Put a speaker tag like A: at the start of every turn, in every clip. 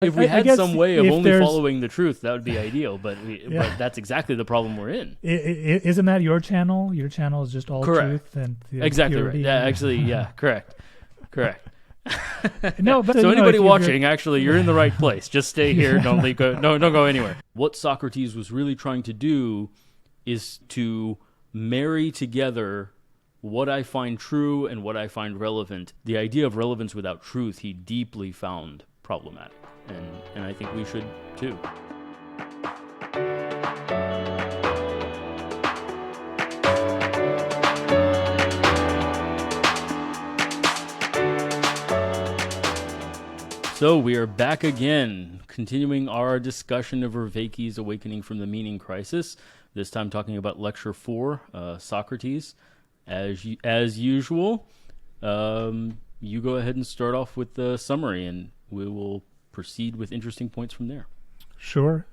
A: If we had some way of only
B: there's-
A: following the truth, that would be ideal. But but that's exactly the problem we're in.
B: Isn't that your channel? Your channel is just all
A: Correct.
B: truth and
A: Exactly right.
B: purity.
A: Yeah, actually, yeah, correct.
B: No, but
A: So
B: you know,
A: anybody
B: if
A: watching, actually, you're in the right place. Just stay here. Don't don't go anywhere. What Socrates was really trying to do is to marry together what I find true and what I find relevant. The idea of relevance without truth, he deeply found problematic. And I think we should too. So we are back again, continuing our discussion of Vervaeke's Awakening from the Meaning Crisis, this time talking about Lecture 4, Socrates. As usual, you go ahead and start off with the summary, and we will proceed with interesting points from there.
B: Sure.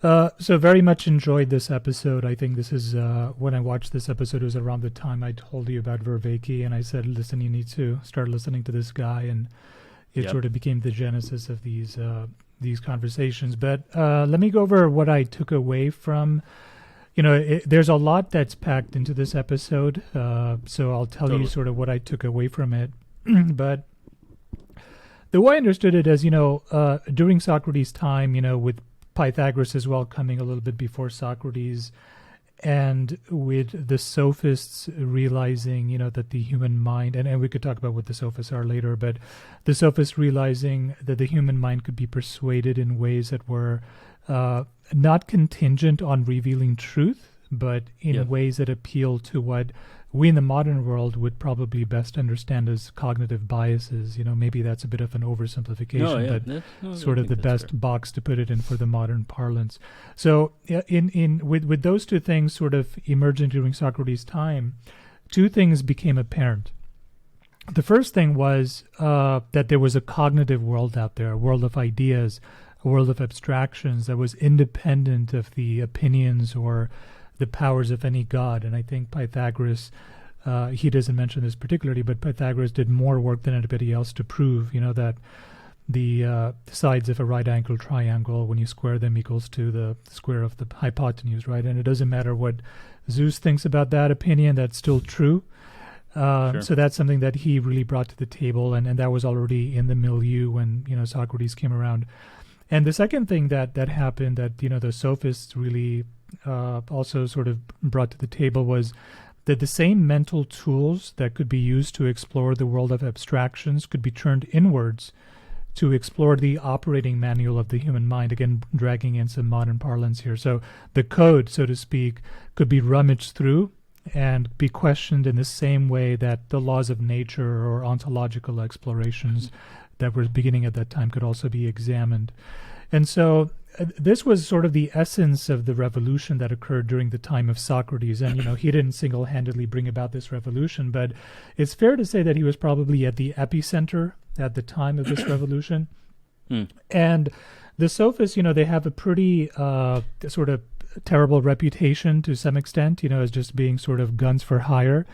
B: So very much enjoyed this episode. I think this is, when I watched this episode, it was around the time I told you about Vervaeke, and I said, listen, you need to start listening to this guy, and it sort of became the genesis of these conversations. But let me go over what I took away from, there's a lot that's packed into this episode, so I'll tell you sort of what I took away from it. But the way I understood it as, during Socrates' time, with Pythagoras as well coming a little bit before Socrates, and with the Sophists realizing, that the human mind, and we could talk about what the Sophists are later, but the Sophists realizing that the human mind could be persuaded in ways that were not contingent on revealing truth, but in ways that appeal to what we in the modern world would probably best understand as cognitive biases. Maybe that's a bit of an oversimplification, but sort of the best box to put it in for the modern parlance. So with those two things sort of emerging during Socrates' time, two things became apparent. The first thing was that there was a cognitive world out there, a world of ideas, a world of abstractions that was independent of the opinions or the powers of any god. And I think Pythagoras, he doesn't mention this particularly, but Pythagoras did more work than anybody else to prove, that the sides of a right angle triangle, when you square them, equals to the square of the hypotenuse, right? And it doesn't matter what Zeus thinks about that opinion, that's still true. Sure. So that's something that he really brought to the table, and that was already in the milieu when, Socrates came around. And the second thing that happened that, the Sophists really also sort of brought to the table was that the same mental tools that could be used to explore the world of abstractions could be turned inwards to explore the operating manual of the human mind, again, dragging in some modern parlance here. So the code, so to speak, could be rummaged through and be questioned in the same way that the laws of nature or ontological explorations that were beginning at that time could also be examined. And so this was sort of the essence of the revolution that occurred during the time of Socrates. And, he didn't single-handedly bring about this revolution, but it's fair to say that he was probably at the epicenter at the time of this revolution. And the Sophists, they have a pretty sort of terrible reputation to some extent, as just being sort of guns for hire.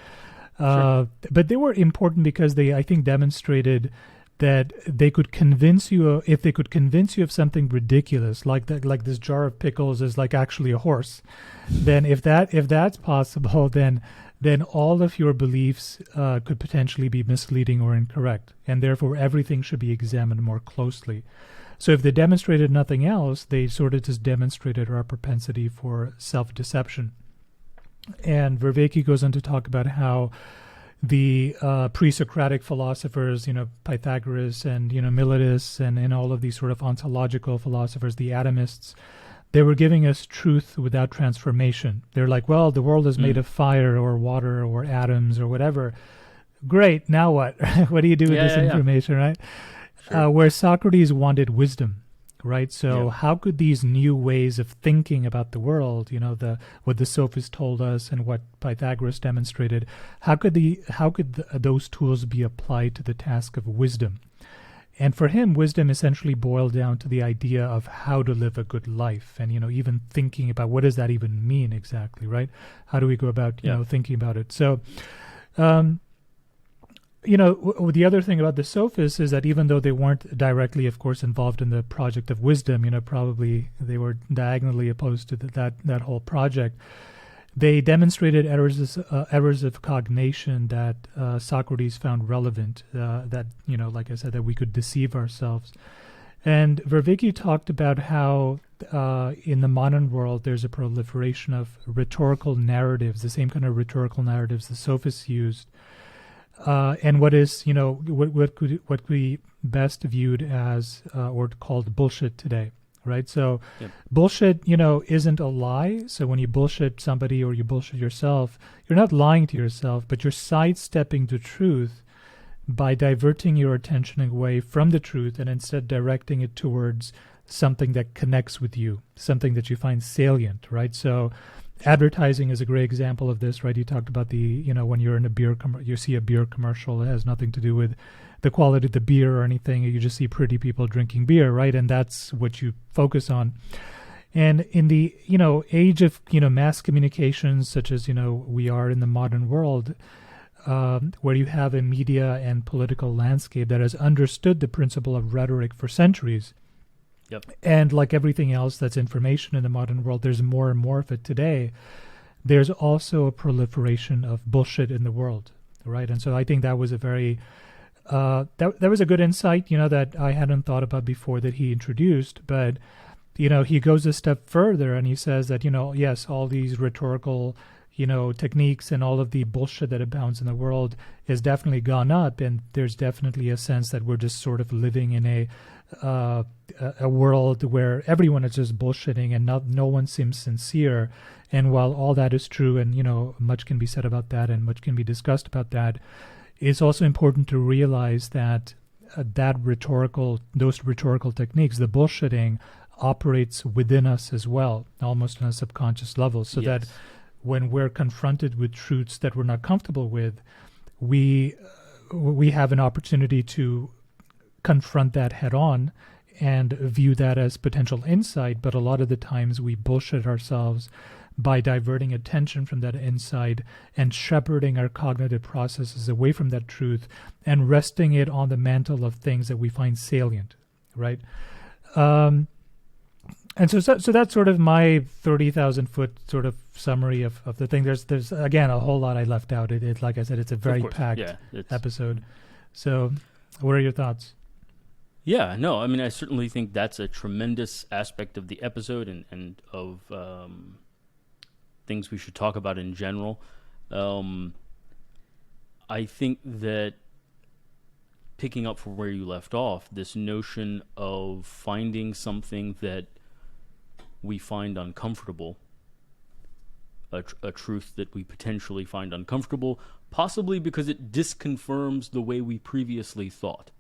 B: Sure. But they were important because they, I think, demonstrated that they could convince you, if they could convince you of something ridiculous, like that, like this jar of pickles is like actually a horse, then if that's possible, then all of your beliefs could potentially be misleading or incorrect, and therefore everything should be examined more closely. So if they demonstrated nothing else, they sort of just demonstrated our propensity for self-deception. And Vervaeke goes on to talk about how the pre-Socratic philosophers, Pythagoras and, Meletus and all of these sort of ontological philosophers, the atomists, they were giving us truth without transformation. They're like, well, the world is made of fire or water or atoms or whatever. Great, now what? What do you do with this information, right? Sure. Where Socrates wanted wisdom. Right, so how could these new ways of thinking about the world, what the Sophists told us and what Pythagoras demonstrated, how could those tools be applied to the task of wisdom? And for him, wisdom essentially boiled down to the idea of how to live a good life, and even thinking about what does that even mean exactly, right? How do we go about thinking about it? So, the other thing about the Sophists is that even though they weren't directly, of course, involved in the project of wisdom, probably they were diagonally opposed to that whole project. They demonstrated errors of cognition that Socrates found relevant. That like I said, that we could deceive ourselves. And Vervaeke talked about how in the modern world there's a proliferation of rhetorical narratives, the same kind of rhetorical narratives the Sophists used. And what is, what could be best viewed as or called bullshit today, right? So bullshit, isn't a lie. So when you bullshit somebody or you bullshit yourself, you're not lying to yourself, but you're sidestepping the truth by diverting your attention away from the truth and instead directing it towards something that connects with you, something that you find salient, right? So advertising is a great example of this, right? You talked about when you're in you see a beer commercial, it has nothing to do with the quality of the beer or anything. You just see pretty people drinking beer, right? And that's what you focus on. And in the, age of, mass communications, such as, we are in the modern world, where you have a media and political landscape that has understood the principle of rhetoric for centuries.
A: Yep.
B: And like everything else that's information in the modern world, there's more and more of it today. There's also a proliferation of bullshit in the world, right? And so I think that was a very, that was a good insight, that I hadn't thought about before that he introduced. But, he goes a step further and he says that, yes, all these rhetorical techniques and all of the bullshit that abounds in the world has definitely gone up, and there's definitely a sense that we're just sort of living in a world where everyone is just bullshitting and no one seems sincere. And while all that is true, and much can be said about that and much can be discussed about that, it's also important to realize that those rhetorical techniques, the bullshitting, operates within us as well, almost on a subconscious level, so that when we're confronted with truths that we're not comfortable with, we have an opportunity to confront that head on and view that as potential insight. But a lot of the times we bullshit ourselves by diverting attention from that insight and shepherding our cognitive processes away from that truth and resting it on the mantle of things that we find salient, right? And so that's sort of my 30,000 foot sort of summary of the thing. There's again a whole lot I left out. It like I said, it's a very packed episode. So, what are your thoughts?
A: Yeah, no, I mean, I certainly think that's a tremendous aspect of the episode and of things we should talk about in general. I think that picking up from where you left off, this notion of finding something that we find uncomfortable, a truth that we potentially find uncomfortable, possibly because it disconfirms the way we previously thought.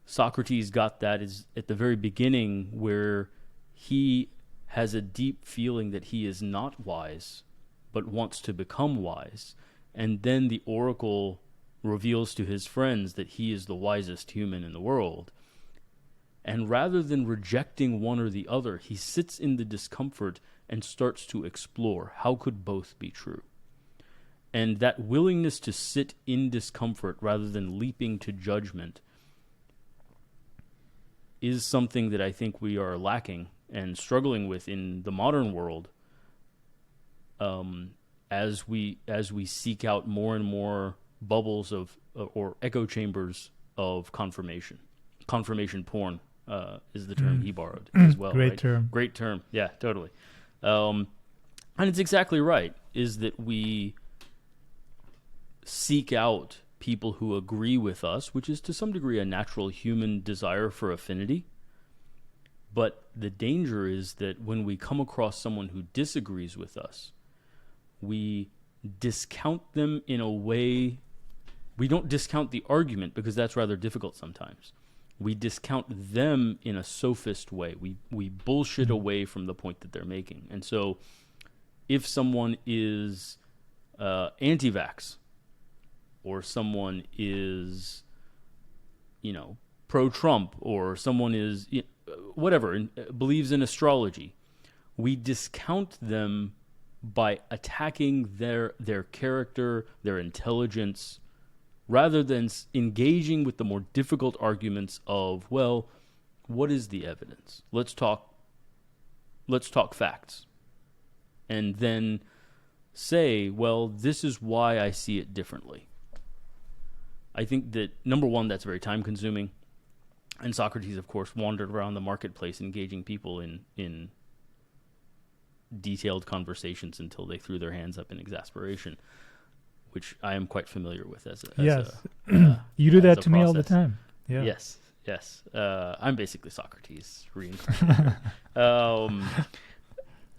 A: Socrates got that at the very beginning, where he has a deep feeling that he is not wise, but wants to become wise. And then the oracle reveals to his friends that he is the wisest human in the world. And rather than rejecting one or the other, he sits in the discomfort and starts to explore how could both be true. And that willingness to sit in discomfort rather than leaping to judgment is something that I think we are lacking and struggling with in the modern world, as we seek out more and more bubbles of or echo chambers of confirmation. Confirmation porn is the term he borrowed as well.
B: Great
A: right?
B: term.
A: Great term. Yeah, totally. And it's exactly right, is that we seek out people who agree with us, which is to some degree a natural human desire for affinity. But the danger is that when we come across someone who disagrees with us, we discount them in a way. We don't discount the argument, because that's rather difficult sometimes. We discount them in a sophist way. We bullshit away from the point that they're making. And so if someone is anti-vax, or someone is, pro-Trump, or someone is whatever, believes in astrology, we discount them by attacking their character, their intelligence, rather than engaging with the more difficult arguments of, well, what is the evidence? Let's talk facts. And then say, well, this is why I see it differently. I think that, number one, that's very time-consuming. And Socrates, of course, wandered around the marketplace engaging people in detailed conversations until they threw their hands up in exasperation, which I am quite familiar with as
B: you do that to me all the time. Yeah.
A: Yes. I'm basically Socrates reincarnated.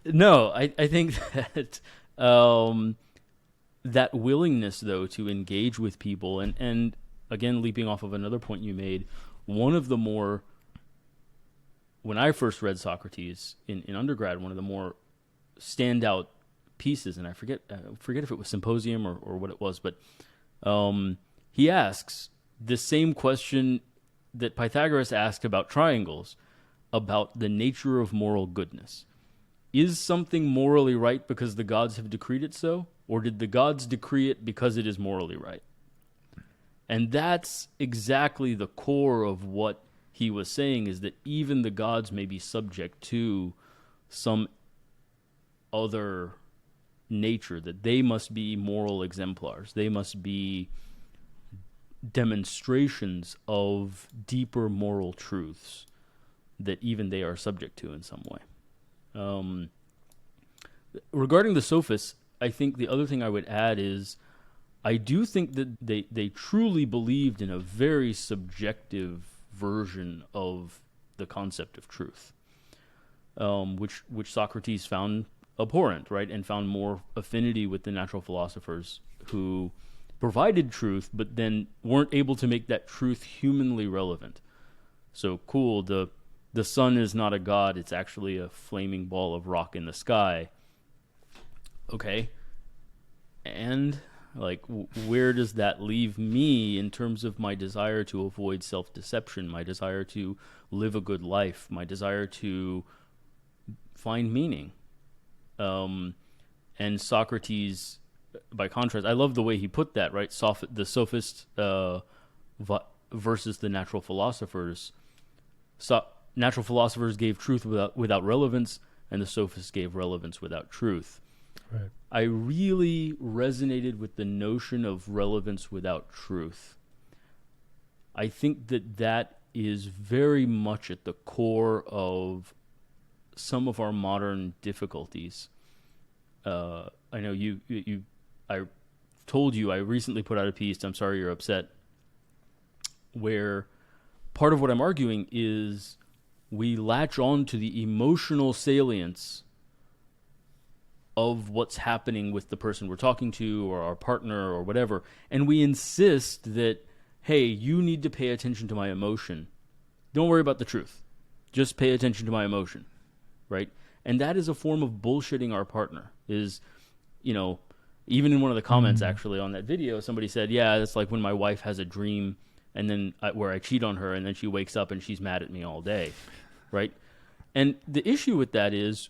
A: No, I think that that willingness, though, to engage with people, and again, leaping off of another point you made, one of the more, when I first read Socrates in undergrad, one of the more standout pieces, and I forget if it was Symposium or what it was, but he asks the same question that Pythagoras asked about triangles, about the nature of moral goodness. Is something morally right because the gods have decreed it so? Or did the gods decree it because it is morally right? And that's exactly the core of what he was saying, is that even the gods may be subject to some other nature, that they must be moral exemplars. They must be demonstrations of deeper moral truths that even they are subject to in some way. Regarding the Sophists, I think the other thing I would add is I do think that they truly believed in a very subjective version of the concept of truth, which Socrates found abhorrent, right, and found more affinity with the natural philosophers who provided truth, but then weren't able to make that truth humanly relevant. So cool, the sun is not a god, it's actually a flaming ball of rock in the sky. Okay. And, like, where does that leave me in terms of my desire to avoid self-deception, my desire to live a good life, my desire to find meaning? And Socrates, by contrast, I love the way he put that, right? The Sophists versus the natural philosophers. Natural philosophers gave truth without relevance, and the Sophists gave relevance without truth.
B: Right.
A: I really resonated with the notion of relevance without truth. I think that is very much at the core of some of our modern difficulties. I know I told you I recently put out a piece, I'm sorry you're upset, where part of what I'm arguing is we latch on to the emotional salience of what's happening with the person we're talking to or our partner or whatever, and we insist that, hey, you need to pay attention to my emotion. Don't worry about the truth. Just pay attention to my emotion, right? And that is a form of bullshitting our partner. Is, even in one of the comments actually on that video, somebody said, yeah, it's like when my wife has a dream and then where I cheat on her and then she wakes up and she's mad at me all day, right? And the issue with that is,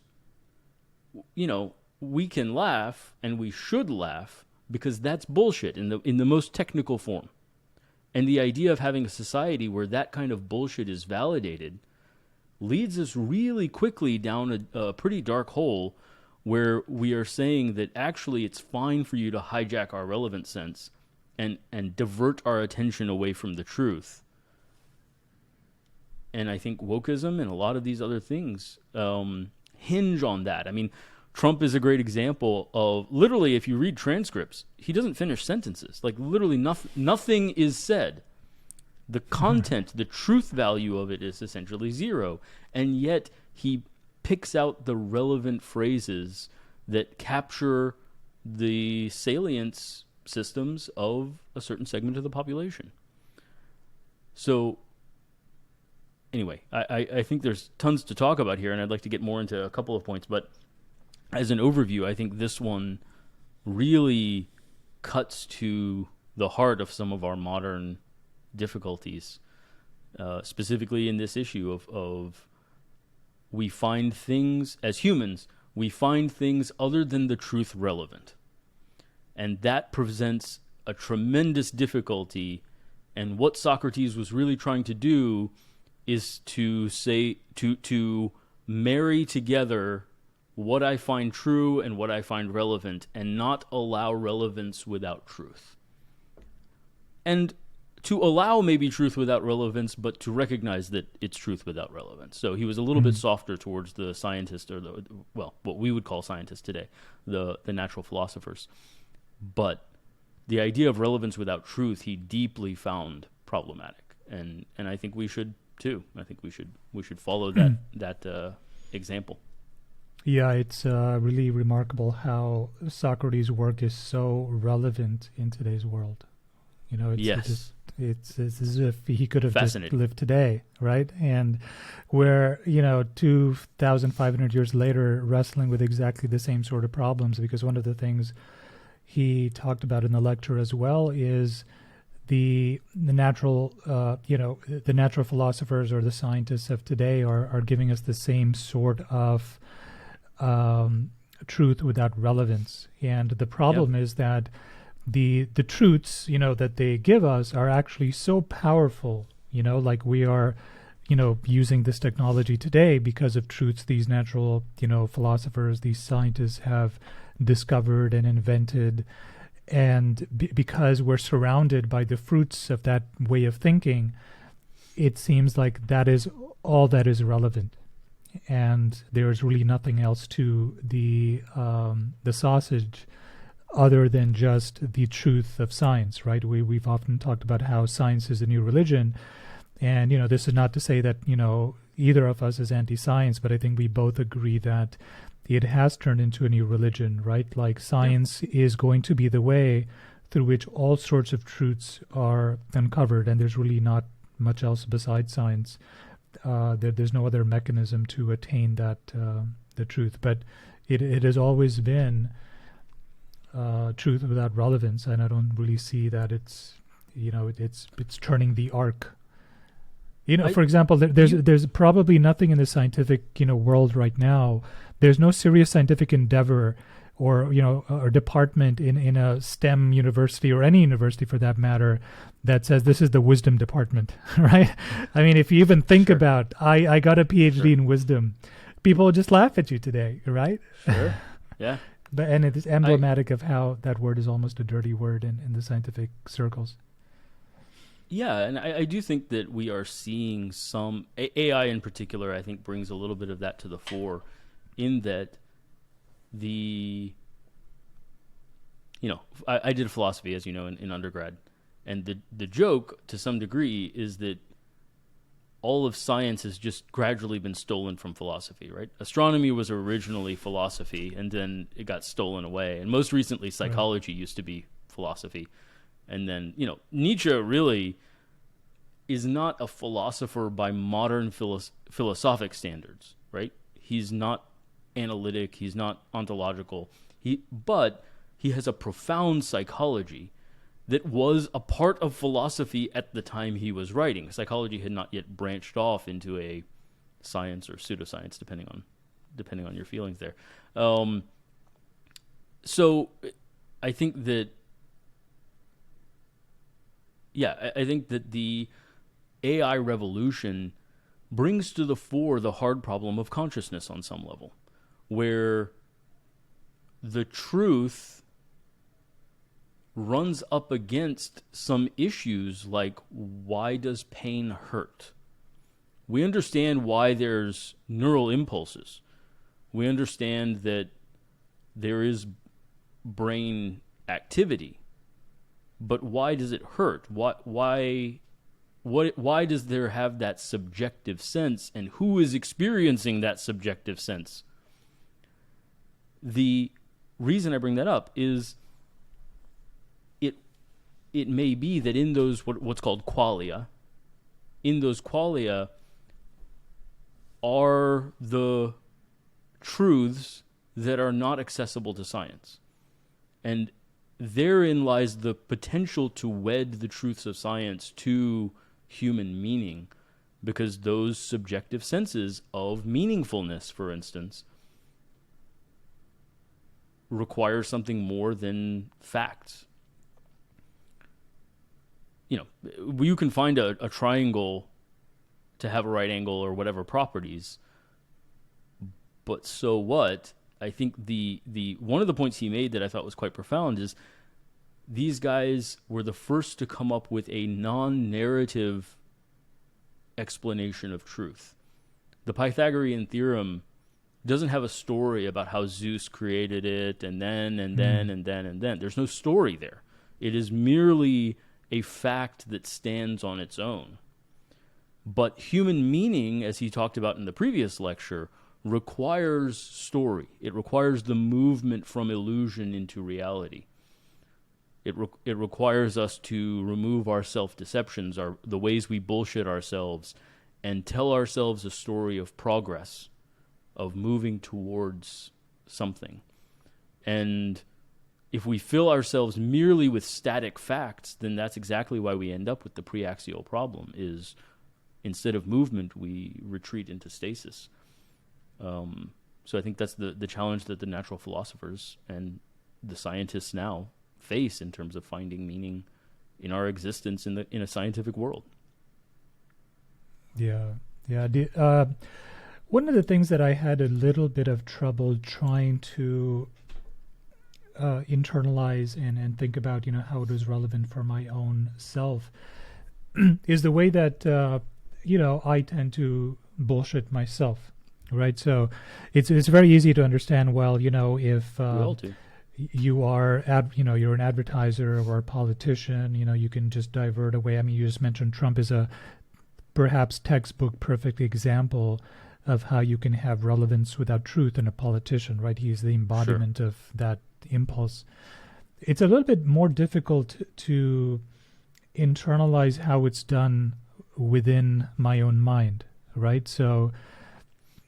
A: we can laugh, and we should laugh, because that's bullshit in the most technical form. And the idea of having a society where that kind of bullshit is validated leads us really quickly down a pretty dark hole where we are saying that actually it's fine for you to hijack our relevant sense and divert our attention away from the truth. And I think wokeism and a lot of these other things hinge on that. I mean, Trump is a great example of, literally, if you read transcripts, he doesn't finish sentences. Like, literally nothing is said. The content, the truth value of it is essentially zero. And yet he picks out the relevant phrases that capture the salience systems of a certain segment of the population. So, anyway, I think there's tons to talk about here, and I'd like to get more into a couple of points, but as an overview, I think this one really cuts to the heart of some of our modern difficulties, specifically in this issue of we find things, as humans, we find things other than the truth relevant. And that presents a tremendous difficulty. And what Socrates was really trying to do is to say, to marry together what I find true and what I find relevant, and not allow relevance without truth. And to allow maybe truth without relevance, but to recognize that it's truth without relevance. So he was a little bit softer towards the scientist, or what we would call scientists today, the natural philosophers. But the idea of relevance without truth, he deeply found problematic, and I think we should too. I think we should follow that example.
B: Yeah, it's really remarkable how Socrates' work is so relevant in today's world. You know, it's as if he could have just lived today, right? And we're, 2,500 years later, wrestling with exactly the same sort of problems, because one of the things he talked about in the lecture as well is the natural, the natural philosophers or the scientists of today are giving us the same sort of truth without relevance. And the problem is that the truths, that they give us are actually so powerful, like we are, using this technology today because of truths these natural, philosophers, these scientists have discovered and invented. And because we're surrounded by the fruits of that way of thinking, it seems like that is all that is relevant. And there's really nothing else to the sausage other than just the truth of science, right? We've often talked about how science is a new religion. And, this is not to say that, either of us is anti-science, but I think we both agree that it has turned into a new religion, right? Like science is going to be the way through which all sorts of truths are uncovered, and there's really not much else besides science. There's no other mechanism to attain that the truth, but it has always been truth without relevance, and I don't really see that it's turning the arc. For example, there's probably nothing in the scientific world right now. There's no serious scientific endeavor or or department in a STEM university or any university for that matter that says this is the wisdom department, right? I mean, if you even think about, I got a PhD in wisdom, people will just laugh at you today, right?
A: Sure. Yeah.
B: And it is emblematic of how that word is almost a dirty word in the scientific circles.
A: Yeah, and I do think that we are seeing some AI in particular. I think brings a little bit of that to the fore, in that I did philosophy, as you know, in undergrad, and the joke to some degree is that all of science has just gradually been stolen from philosophy, right? Astronomy was originally philosophy, and then it got stolen away, and most recently psychology used to be philosophy. And then, Nietzsche really is not a philosopher by modern philosophic standards, right? He's not analytic, he's not ontological, but he has a profound psychology that was a part of philosophy at the time he was writing. Psychology had not yet branched off into a science or pseudoscience, depending on your feelings there. So I think that the AI revolution brings to the fore the hard problem of consciousness on some level, where the truth runs up against some issues like, why does pain hurt? We understand why there's neural impulses. We understand that there is brain activity. But why does it hurt? Why does there have that subjective sense, and who is experiencing that subjective sense? The reason I bring that up is it may be that in those what's called qualia, in those qualia are the truths that are not accessible to science. And therein lies the potential to wed the truths of science to human meaning, because those subjective senses of meaningfulness, for instance, require something more than facts. you can find a triangle to have a right angle or whatever properties, but so what? I think the one of the points he made that I thought was quite profound is these guys were the first to come up with a non-narrative explanation of truth. The Pythagorean theorem doesn't have a story about how Zeus created it and then. There's no story there. It is merely a fact that stands on its own. But human meaning, as he talked about in the previous lecture, requires story. It requires the movement from illusion into reality. It requires us to remove our self-deceptions, the ways we bullshit ourselves, and tell ourselves a story of progress, of moving towards something. And if we fill ourselves merely with static facts, then that's exactly why we end up with the pre-axial problem, is instead of movement, we retreat into stasis. So I think that's the challenge that the natural philosophers and the scientists now face in terms of finding meaning in our existence in a scientific world.
B: Yeah. One of the things that I had a little bit of trouble trying to internalize and think about, how it was relevant for my own self, is the way that I tend to bullshit myself, right? So it's very easy to understand. Well, if
A: We all do.
B: you are you're an advertiser or a politician, you can just divert away. I mean, you just mentioned Trump is a perhaps textbook perfect example of how you can have relevance without truth in a politician, right? He's the embodiment of that impulse. It's a little bit more difficult to internalize how it's done within my own mind, right? So,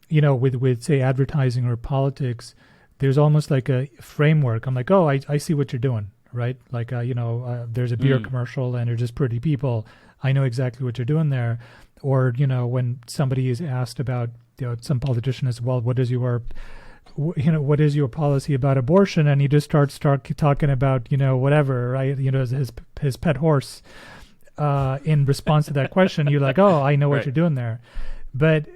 B: with say advertising or politics, there's almost like a framework. I'm like, oh, I see what you're doing, right? Like, there's a beer commercial and they're just pretty people. I know exactly what you're doing there. Or, when somebody is asked about, some politician as well, what is your policy about abortion? And he just starts talking about, whatever, right? His pet horse. In response to that question, you're like, oh, I know what
A: Right.
B: you're doing there. But,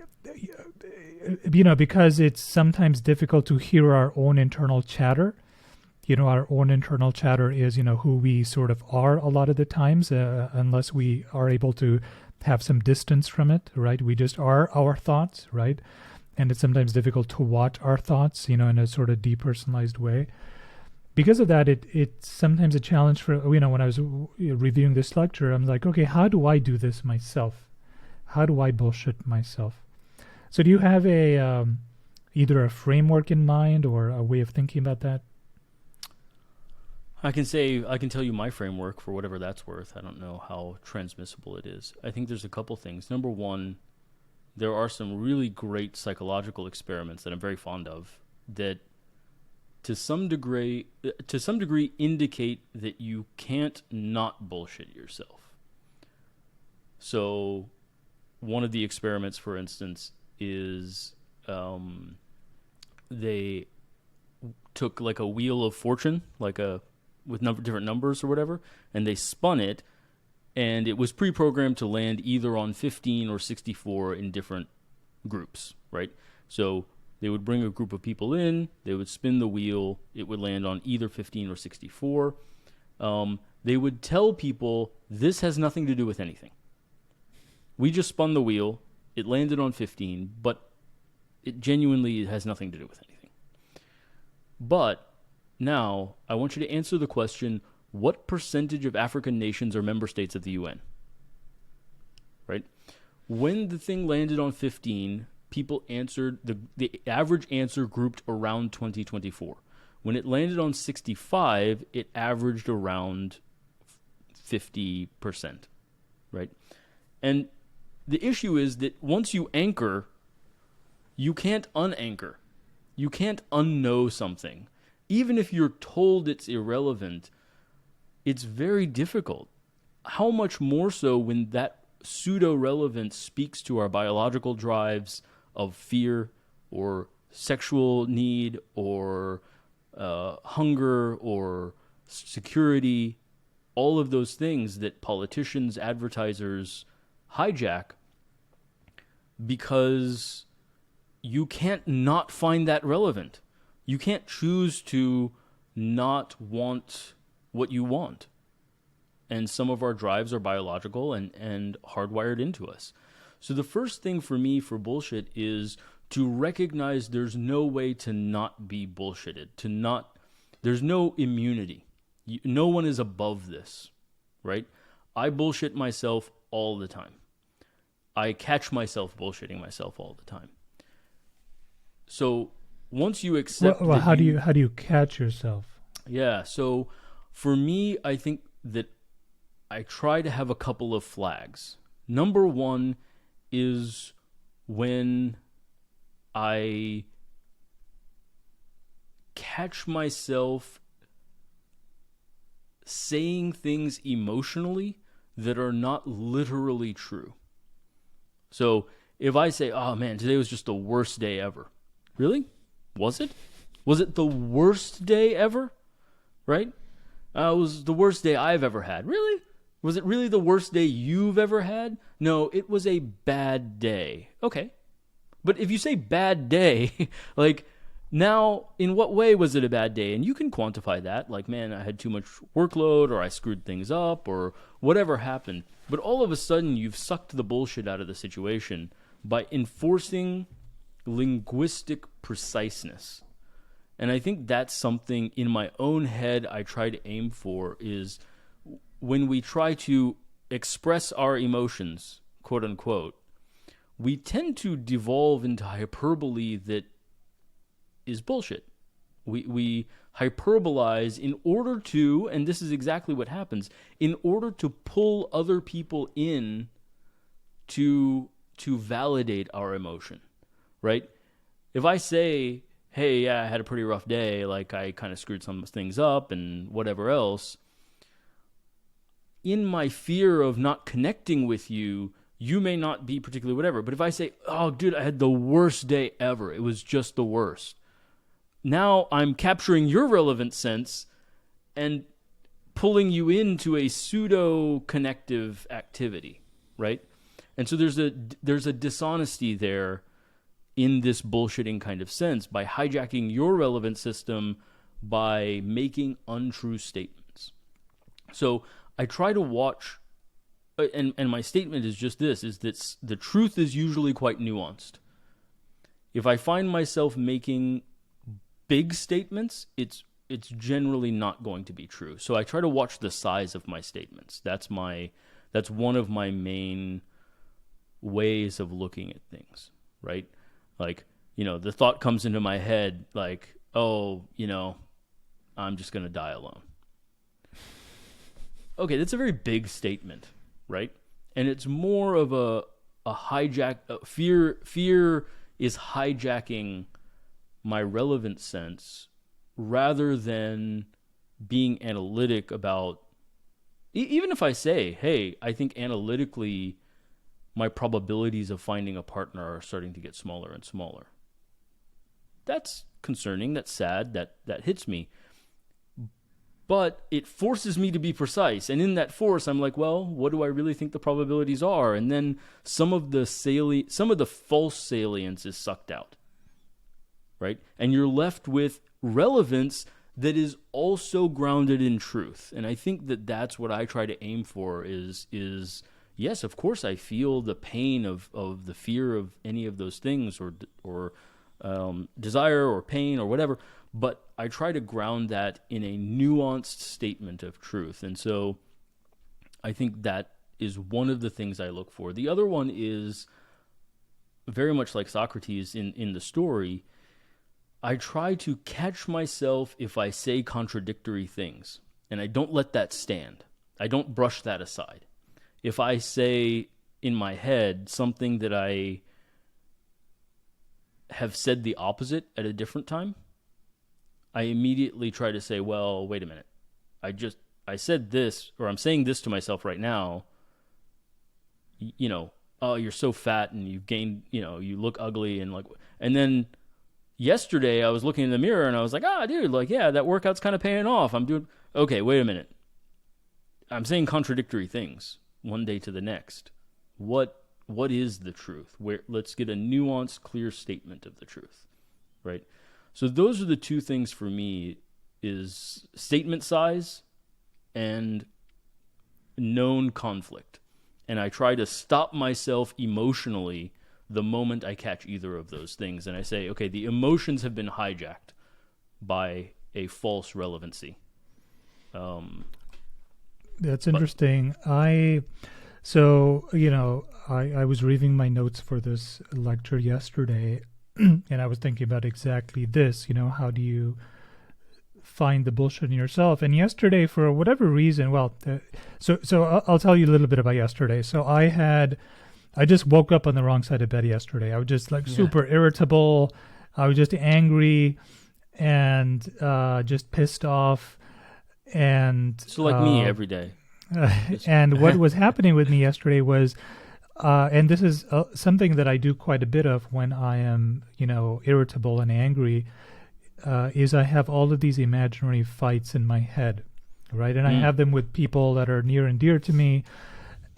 B: because it's sometimes difficult to hear our own internal chatter. Our own internal chatter is, who we sort of are a lot of the times, unless we are able to have some distance from it, right? We just are our thoughts, right? And it's sometimes difficult to watch our thoughts, in a sort of depersonalized way. Because of that, it's sometimes a challenge for, when I was reviewing this lecture, I'm like, okay, how do I do this myself? How do I bullshit myself? So do you have either a framework in mind or a way of thinking about that?
A: I can tell you my framework for whatever that's worth. I don't know how transmissible it is. I think there's a couple things. Number one, there are some really great psychological experiments that I'm very fond of that to some degree indicate that you can't not bullshit yourself. So one of the experiments, for instance, is they took like a wheel of fortune, with different numbers or whatever, and they spun it, and it was pre-programmed to land either on 15 or 64 in different groups, right? So they would bring a group of people in, they would spin the wheel, it would land on either 15 or 64. They would tell people, this has nothing to do with anything. We just spun the wheel, it landed on 15, but it genuinely has nothing to do with anything. But now, I want you to answer the question, what percentage of African nations are member states of the UN? Right? When the thing landed on 15, people answered, the average answer grouped around 2024. When it landed on 65, it averaged around 50%, right? And the issue is that once you anchor, you can't unanchor. You can't unknow something. Even if you're told it's irrelevant, it's very difficult. How much more so when that pseudo-relevance speaks to our biological drives of fear or sexual need or hunger or security, all of those things that politicians, advertisers hijack, because you can't not find that relevant. You can't choose to not want what you want. And some of our drives are biological and hardwired into us. So the first thing for me for bullshit is to recognize there's no way to not be bullshitted, there's no immunity. No one is above this, right? I bullshit myself all the time. I catch myself bullshitting myself all the time. So once you accept,
B: well, how do you catch yourself?
A: Yeah. So for me, I think that I try to have a couple of flags. Number one is when I catch myself saying things emotionally that are not literally true. So if I say, oh man, today was just the worst day ever. Really? Was it? Was it the worst day ever? Right? It was the worst day I've ever had. Really? Was it really the worst day you've ever had? No, it was a bad day. Okay. But if you say bad day, like, now, in what way was it a bad day? And you can quantify that. Like, man, I had too much workload, or I screwed things up, or whatever happened. But all of a sudden, you've sucked the bullshit out of the situation by enforcing linguistic preciseness. And I think that's something in my own head I try to aim for, is when we try to express our emotions, quote unquote, we tend to devolve into hyperbole that is bullshit. We hyperbolize in order to, and this is exactly what happens, in order to pull other people in to validate our emotion, right? If I say, hey, yeah, I had a pretty rough day, like I kind of screwed some things up and whatever else, in my fear of not connecting with you, you may not be particularly whatever. But if I say, oh, dude, I had the worst day ever, it was just the worst, now I'm capturing your relevant sense and pulling you into a pseudo-connective activity, right? And so there's a dishonesty there in this bullshitting kind of sense by hijacking your relevant system by making untrue statements. So I try to watch, and my statement is just this, is that the truth is usually quite nuanced. If I find myself making big statements, it's generally not going to be true. So I try to watch the size of my statements. That's one of my main ways of looking at things, right? Like, the thought comes into my head like, oh, I'm just going to die alone. Okay, that's a very big statement, right? And it's more of a hijack. Fear is hijacking my relevant sense rather than being analytic about, even if I say, hey, I think analytically my probabilities of finding a partner are starting to get smaller and smaller. That's concerning, that's sad, that hits me. But it forces me to be precise. And in that force, I'm like, well, what do I really think the probabilities are? And then some of the false salience is sucked out, right? And you're left with relevance that is also grounded in truth. And I think that that's what I try to aim for is yes, of course I feel the pain of the fear of any of those things or desire or pain or whatever, but I try to ground that in a nuanced statement of truth. And so I think that is one of the things I look for. The other one is very much like Socrates in the story. I try to catch myself if I say contradictory things, and I don't let that stand. I don't brush that aside. If I say in my head something that I have said the opposite at a different time, I immediately try to say, well, wait a minute. I said this, or I'm saying this to myself right now, oh, you're so fat and you've gained, you look ugly and then yesterday I was looking in the mirror and I was like, dude, yeah, that workout's kind of paying off. Okay, wait a minute. I'm saying contradictory things one day to the next. What is the truth? Let's get a nuanced, clear statement of the truth, right? So those are the two things for me: is statement size and known conflict. And I try to stop myself emotionally the moment I catch either of those things, and I say, okay, the emotions have been hijacked by a false relevancy.
B: That's interesting. I was reading my notes for this lecture yesterday, and I was thinking about exactly this. How do you find the bullshit in yourself? And yesterday, for whatever reason, so I'll tell you a little bit about yesterday. So I just woke up on the wrong side of bed yesterday. I was just super irritable. I was just angry and just pissed off. And
A: so like me every day.
B: And what was happening with me yesterday was, and this is something that I do quite a bit of when I am, irritable and angry, is I have all of these imaginary fights in my head, right? And I have them with people that are near and dear to me,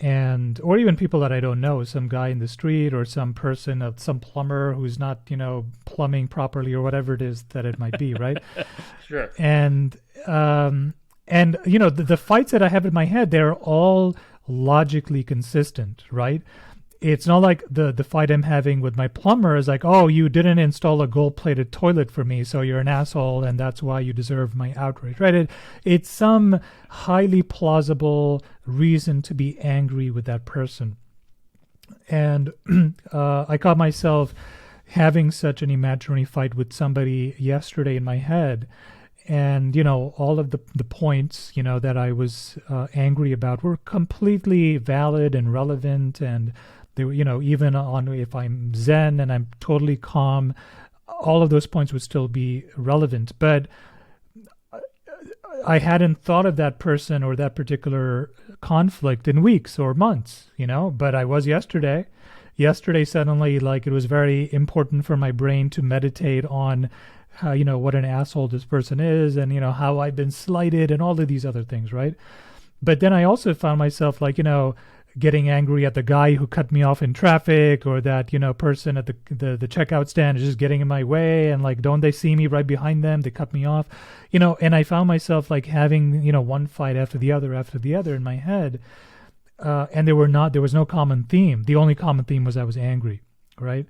B: or even people that I don't know, some guy in the street or some person, some plumber who's not, plumbing properly or whatever it is that it might be, right?
A: Sure.
B: And the fights that I have in my head, they're all logically consistent, right? It's not like the fight I'm having with my plumber is like, oh, you didn't install a gold-plated toilet for me, so you're an asshole, and that's why you deserve my outrage, right? It's some highly plausible reason to be angry with that person. And I caught myself having such an imaginary fight with somebody yesterday in my head. And, all of the points, that I was angry about were completely valid and relevant. And they were, even on if I'm Zen and I'm totally calm, all of those points would still be relevant. But I hadn't thought of that person or that particular conflict in weeks or months, but I was yesterday. Yesterday, suddenly, like, it was very important for my brain to meditate on how, what an asshole this person is, and, how I've been slighted and all of these other things, right? But then I also found myself, like, getting angry at the guy who cut me off in traffic, or that, person at the checkout stand is just getting in my way, and, like, don't they see me right behind them? They cut me off, and I found myself, like, having, one fight after the other in my head, and there was no common theme. The only common theme was I was angry, right?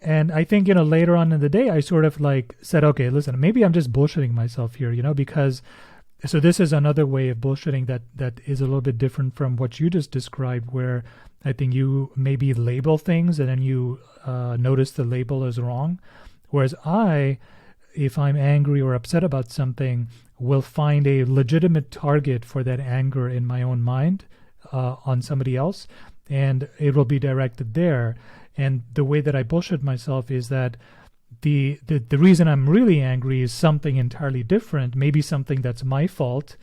B: And I think, later on in the day, I sort of like said, okay, listen, maybe I'm just bullshitting myself here, because, so this is another way of bullshitting that is a little bit different from what you just described, where I think you maybe label things and then you notice the label is wrong. Whereas if I'm angry or upset about something, will find a legitimate target for that anger in my own mind on somebody else, and it will be directed there. And the way that I bullshit myself is that the reason I'm really angry is something entirely different, maybe something that's my fault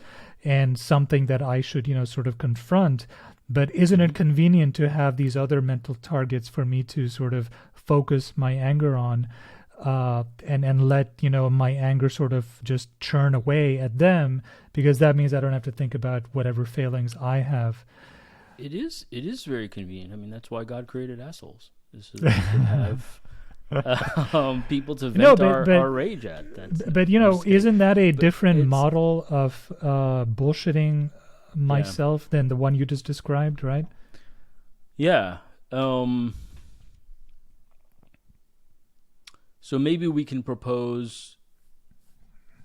B: and something that I should, sort of confront. But isn't it convenient to have these other mental targets for me to sort of focus my anger on, and let, my anger sort of just churn away at them, because that means I don't have to think about whatever failings I have.
A: It is very convenient. I mean, that's why God created assholes. This is we can have people to vent our rage at.
B: But isn't that a different model of bullshitting myself than the one you just described, right?
A: Yeah. So maybe we can propose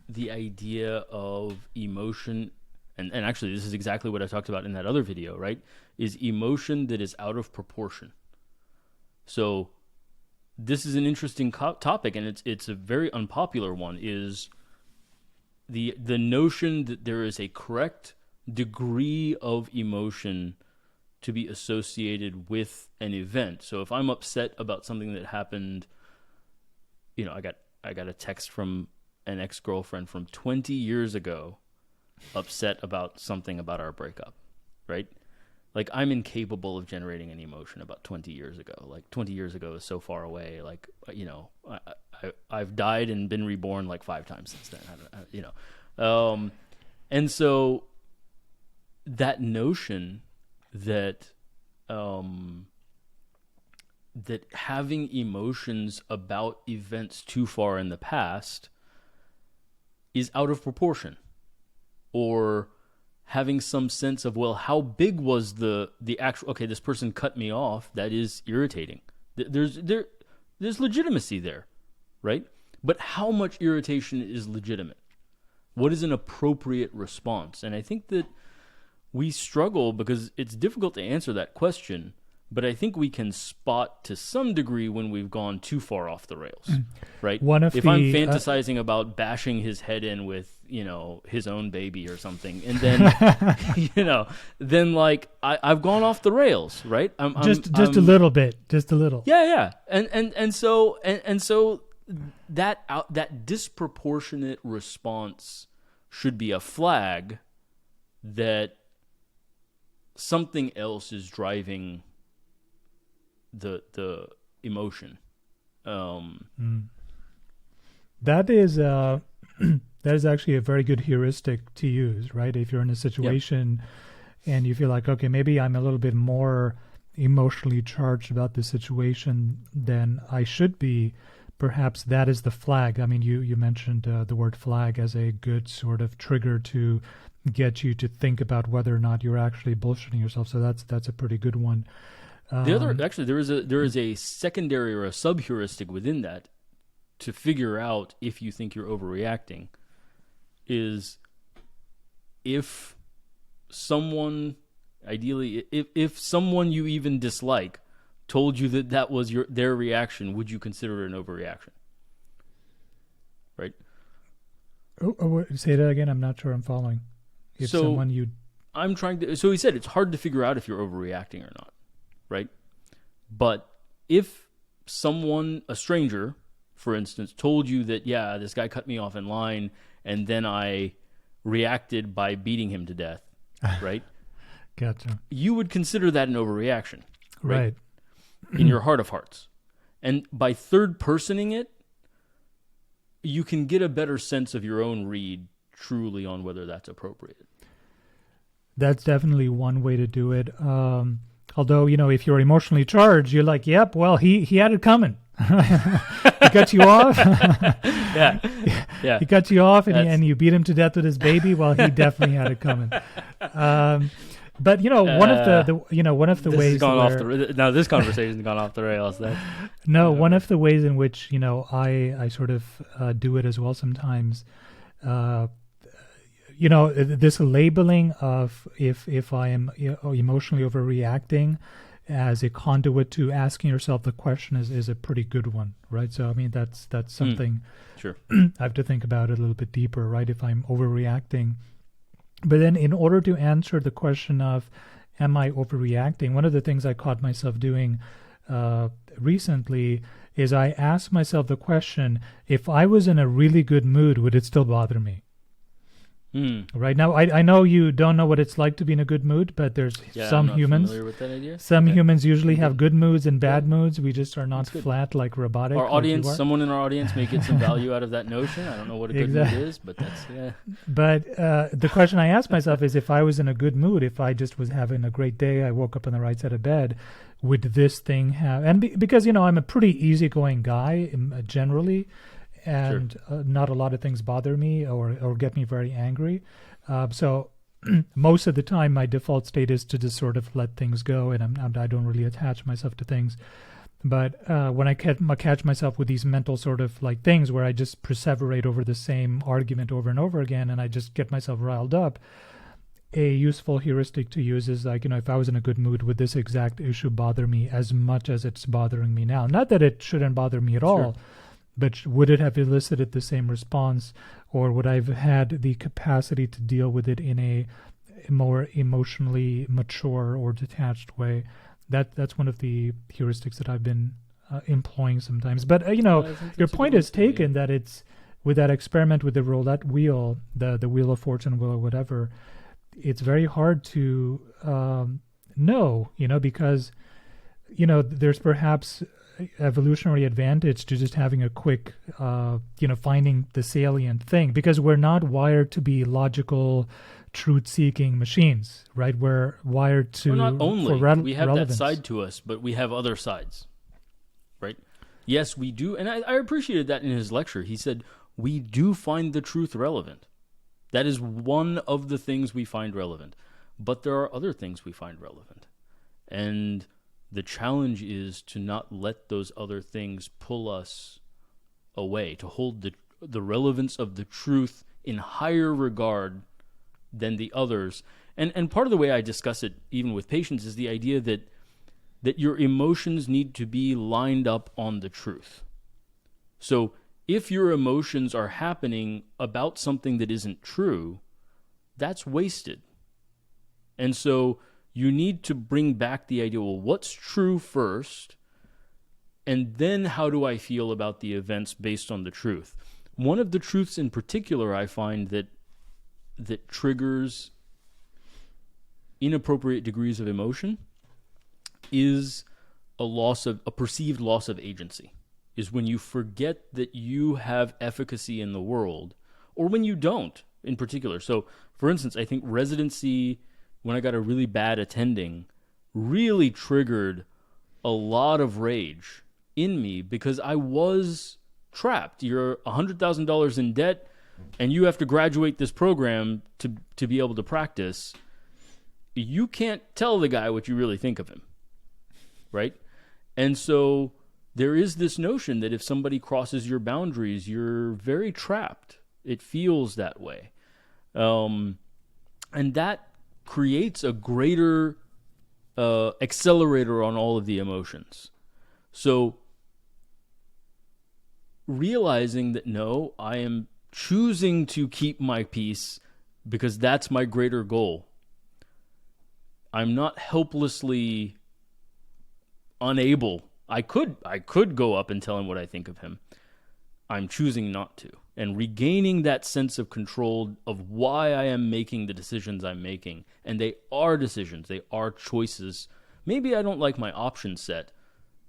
A: the idea of emotion, and actually this is exactly what I talked about in that other video, right? Is emotion that is out of proportion. So this is an interesting topic, and it's a very unpopular one, is the notion that there is a correct degree of emotion to be associated with an event. So if I'm upset about something that happened, I got a text from an ex-girlfriend from 20 years ago, upset about something about our breakup, right? Like, I'm incapable of generating any emotion about 20 years ago. Like, 20 years ago is so far away. Like, I've died and been reborn like 5 times since then. And so that notion that that having emotions about events too far in the past is out of proportion, or having some sense of, well, how big was the actual, okay, this person cut me off, that is irritating. There's legitimacy there, right? But how much irritation is legitimate? What is an appropriate response? And I think that we struggle because it's difficult to answer that question, but I think we can spot to some degree when we've gone too far off the rails, right? If I'm fantasizing about bashing his head in with, his own baby or something, and then, then like I've gone off the rails, right?
B: Just a little bit, just a little.
A: Yeah. And so that disproportionate response should be a flag that something else is driving the emotion.
B: That is actually a very good heuristic to use, right? If you're in a situation and you feel like, okay, maybe I'm a little bit more emotionally charged about the situation than I should be, perhaps that is the flag. I mean, you mentioned the word flag as a good sort of trigger to get you to think about whether or not you're actually bullshitting yourself. So that's a pretty good one.
A: The other, actually, there is a secondary or a sub-heuristic within that to figure out if you think you're overreacting, is if someone, ideally, if someone you even dislike told you that was their reaction, would you consider it an overreaction? Right?
B: Say that again. I'm not sure I'm following. If
A: so
B: someone you...
A: I'm trying to... So he said it's hard to figure out if you're overreacting or not, right? But if someone, a stranger, for instance, told you that, yeah, this guy cut me off in line, and then I reacted by beating him to death, right?
B: Gotcha.
A: You would consider that an overreaction,
B: right?
A: In your heart of hearts. And by third-personing it, you can get a better sense of your own read truly on whether that's appropriate.
B: That's definitely one way to do it. Although, if you're emotionally charged, you're like, yep, well, he had it coming. He cut you off.
A: Yeah.
B: He cut you off, and you beat him to death with his baby. Well, he definitely had it coming. But one of the ways
A: now this conversation's gone off the rails.
B: One of the ways in which I sort of do it as well sometimes. This labeling of if I am emotionally overreacting as a conduit to asking yourself the question is a pretty good one, right? So I mean that's something
A: sure.
B: I have to think about it a little bit deeper, right? If I'm overreacting. But then in order to answer the question of am I overreacting, one of the things I caught myself doing recently is I asked myself the question, if I was in a really good mood, would it still bother me? Right now, I know you don't know what it's like to be in a good mood, but there's some humans.
A: With that idea.
B: Some humans usually have good moods and bad moods. We just are not flat like robotic.
A: Our audience, someone in our audience may get some value out of that notion. I don't know what a good mood is, but that's
B: But the question I asked myself is, if I was in a good mood, if I just was having a great day, I woke up on the right side of bed, would this thing have? And because I'm a pretty easygoing guy generally. And sure. Not a lot of things bother me or get me very angry. So most of the time, my default state is to just sort of let things go, and I don't really attach myself to things. But when I catch myself with these mental sort of like things where I just perseverate over the same argument over and over again, and I just get myself riled up, a useful heuristic to use is like, if I was in a good mood, would this exact issue bother me as much as it's bothering me now? Not that it shouldn't bother me at all. But would it have elicited the same response, or would I have had the capacity to deal with it in a more emotionally mature or detached way? That's one of the heuristics that I've been employing sometimes. But your point is taken that it's with that experiment with the roulette wheel, the wheel of fortune wheel or whatever. It's very hard to know, because there's perhaps evolutionary advantage to just having a quick, finding the salient thing, because we're not wired to be logical, truth-seeking machines, right? We're wired to
A: Well, not only we have
B: relevance.
A: that side to us, but we have other sides, right? Yes, we do, and I appreciated that in his lecture. He said we do find the truth relevant. That is one of the things we find relevant, but there are other things we find relevant, and the challenge is to not let those other things pull us away, to hold the relevance of the truth in higher regard than the others. And part of the way I discuss it, even with patients, is the idea that your emotions need to be lined up on the truth. So if your emotions are happening about something that isn't true, that's wasted. And so you need to bring back the idea, well, what's true first? And then how do I feel about the events based on the truth? One of the truths in particular I find that triggers inappropriate degrees of emotion is a perceived loss of agency. Is when you forget that you have efficacy in the world, or when you don't in particular. So, for instance, I think residency, when I got a really bad attending, really triggered a lot of rage in me because I was trapped. You're $100,000 in debt, and you have to graduate this program to be able to practice. You can't tell the guy what you really think of him, right? And so there is this notion that if somebody crosses your boundaries, you're very trapped. It feels that way. And that creates a greater accelerator on all of the emotions. So realizing that, no, I am choosing to keep my peace because that's my greater goal. I'm not helplessly unable. I could go up and tell him what I think of him. I'm choosing not to. And regaining that sense of control of why I am making the decisions I'm making. And they are decisions. They are choices. Maybe I don't like my option set.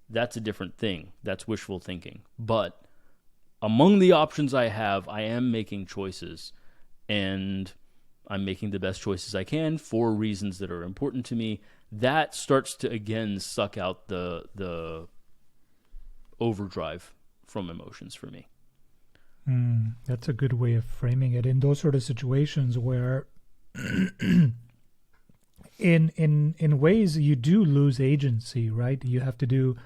A: That's a different thing. That's wishful thinking. But among the options I have, I am making choices. And I'm making the best choices I can for reasons that are important to me. That starts to, again, suck out the overdrive from emotions for me.
B: That's a good way of framing it. In those sort of situations where in ways you do lose agency, right? You have to do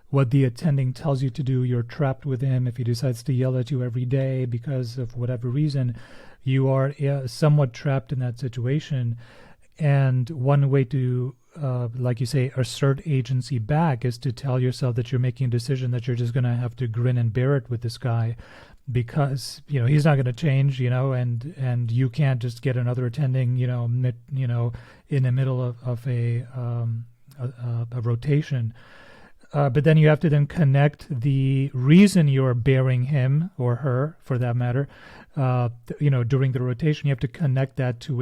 B: what the attending tells you to do. You're trapped with him. If he decides to yell at you every day because of whatever reason, you are somewhat trapped in that situation. And one way to, like you say, assert agency back is to tell yourself that you're making a decision that you're just going to have to grin and bear it with this guy because, he's not going to change, and you can't just get another attending, in the middle of a rotation. But then you have to then connect the reason you're bearing him or her, for that matter, during the rotation. You have to connect that to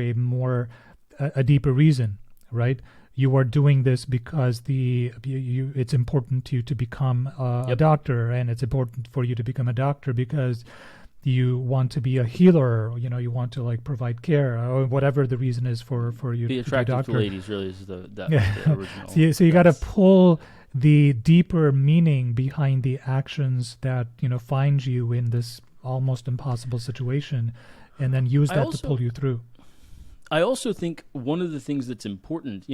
B: a deeper reason, right? You are doing this because it's important to you to become a doctor, and it's important for you to become a doctor because you want to be a healer, you want to provide care, or whatever the reason is for you
A: be
B: to be a doctor.
A: attractive to ladies really is the original.
B: So you got to pull the deeper meaning behind the actions that find you in this almost impossible situation, and then use that to pull you through.
A: I also think one of the things that's important,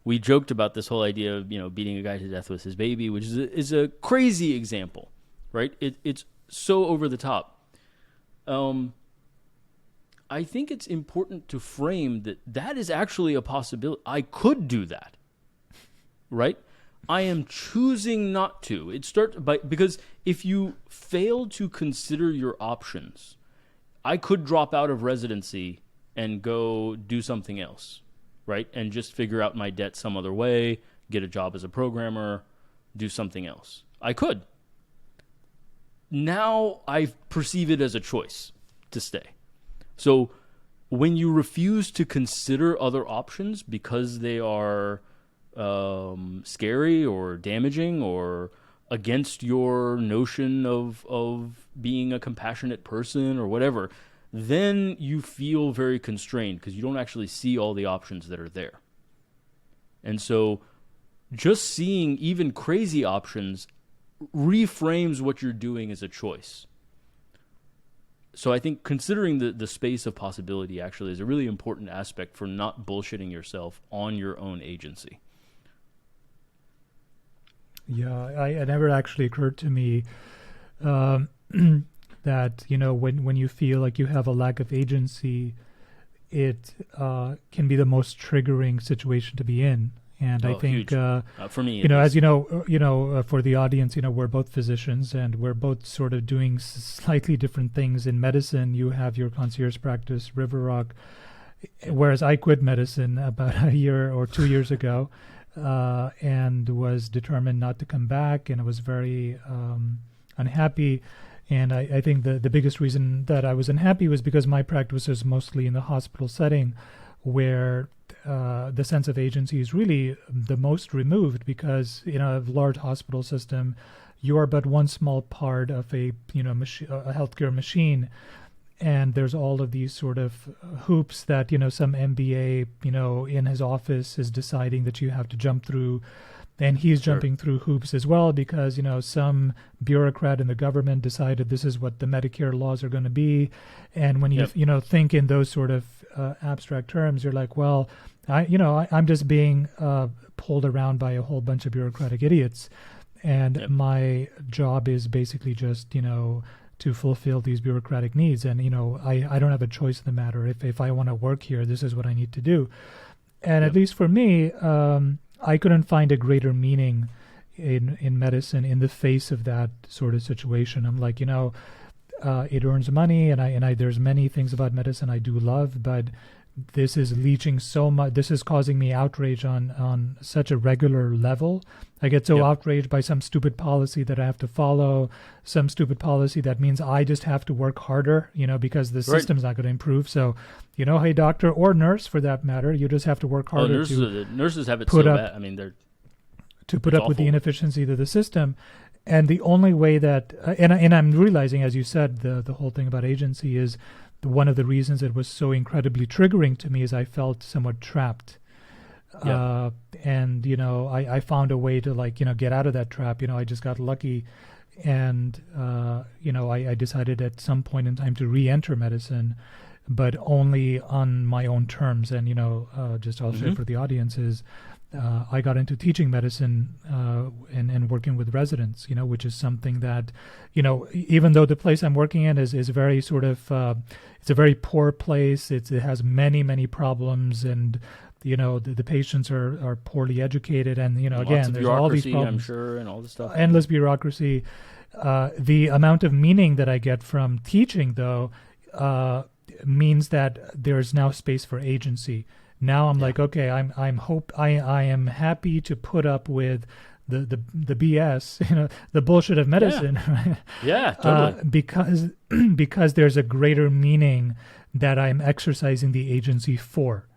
A: we joked about this whole idea of, beating a guy to death with his baby, which is a crazy example, right? It's so over the top. I think it's important to frame that is actually a possibility. I could do that, right? I am choosing not to. Because if you fail to consider your options, I could drop out of residency and go do something else, right? And just figure out my debt some other way, get a job as a programmer, do something else. I could. Now I perceive it as a choice to stay. So when you refuse to consider other options because they are scary or damaging or against your notion of being a compassionate person or whatever, then you feel very constrained because you don't actually see all the options that are there. And so just seeing even crazy options reframes what you're doing as a choice. So I think considering the space of possibility actually is a really important aspect for not bullshitting yourself on your own agency.
B: Yeah, it never actually occurred to me that, when you feel like you have a lack of agency, it can be the most triggering situation to be in. And I think,
A: for me,
B: as for the audience, we're both physicians and we're both sort of doing slightly different things in medicine. You have your concierge practice, River Rock, whereas I quit medicine about a year or 2 years ago, and was determined not to come back, and I was very unhappy. And I think the biggest reason that I was unhappy was because my practice was mostly in the hospital setting, where the sense of agency is really the most removed, because in a large hospital system, you are but one small part of a healthcare machine, and there's all of these sort of hoops that some MBA in his office is deciding that you have to jump through, and he's jumping through hoops as well because some bureaucrat in the government decided this is what the Medicare laws are going to be, and when you think in those sort of abstract terms, you're like, well, I'm just being pulled around by a whole bunch of bureaucratic idiots, and my job is basically just to fulfill these bureaucratic needs, and I don't have a choice in the matter. If I want to work here, this is what I need to do. And at least for me, I couldn't find a greater meaning in medicine in the face of that sort of situation. I'm like, it earns money, and I there's many things about medicine I do love, but this is leeching so much. This is causing me outrage on such a regular level. I get so outraged by some stupid policy that I have to follow, some stupid policy that means I just have to work harder, because the system's not going to improve. So, hey, doctor or nurse for that matter, you just have to work harder.
A: Nurses have it so bad. I mean,
B: to put up with the inefficiency of the system. And the only way that, and I'm realizing, as you said, the whole thing about agency is one of the reasons it was so incredibly triggering to me is I felt somewhat trapped. And, I found a way to get out of that trap. I just got lucky. And, I decided at some point in time to re-enter medicine, but only on my own terms. And, just I'll share for the audience is, I got into teaching medicine and working with residents, which is something that, even though the place I'm working in is very sort of, it's a very poor place. It has many, many problems, and, the patients are poorly educated. And, again, there's all these problems.
A: I'm sure, and all this stuff.
B: Endless bureaucracy. The amount of meaning that I get from teaching, though, means that there's now space for agency. Now I'm like, okay, I am happy to put up with the BS, the bullshit of medicine, right?
A: Yeah, totally.
B: Because there's a greater meaning that I'm exercising the agency for,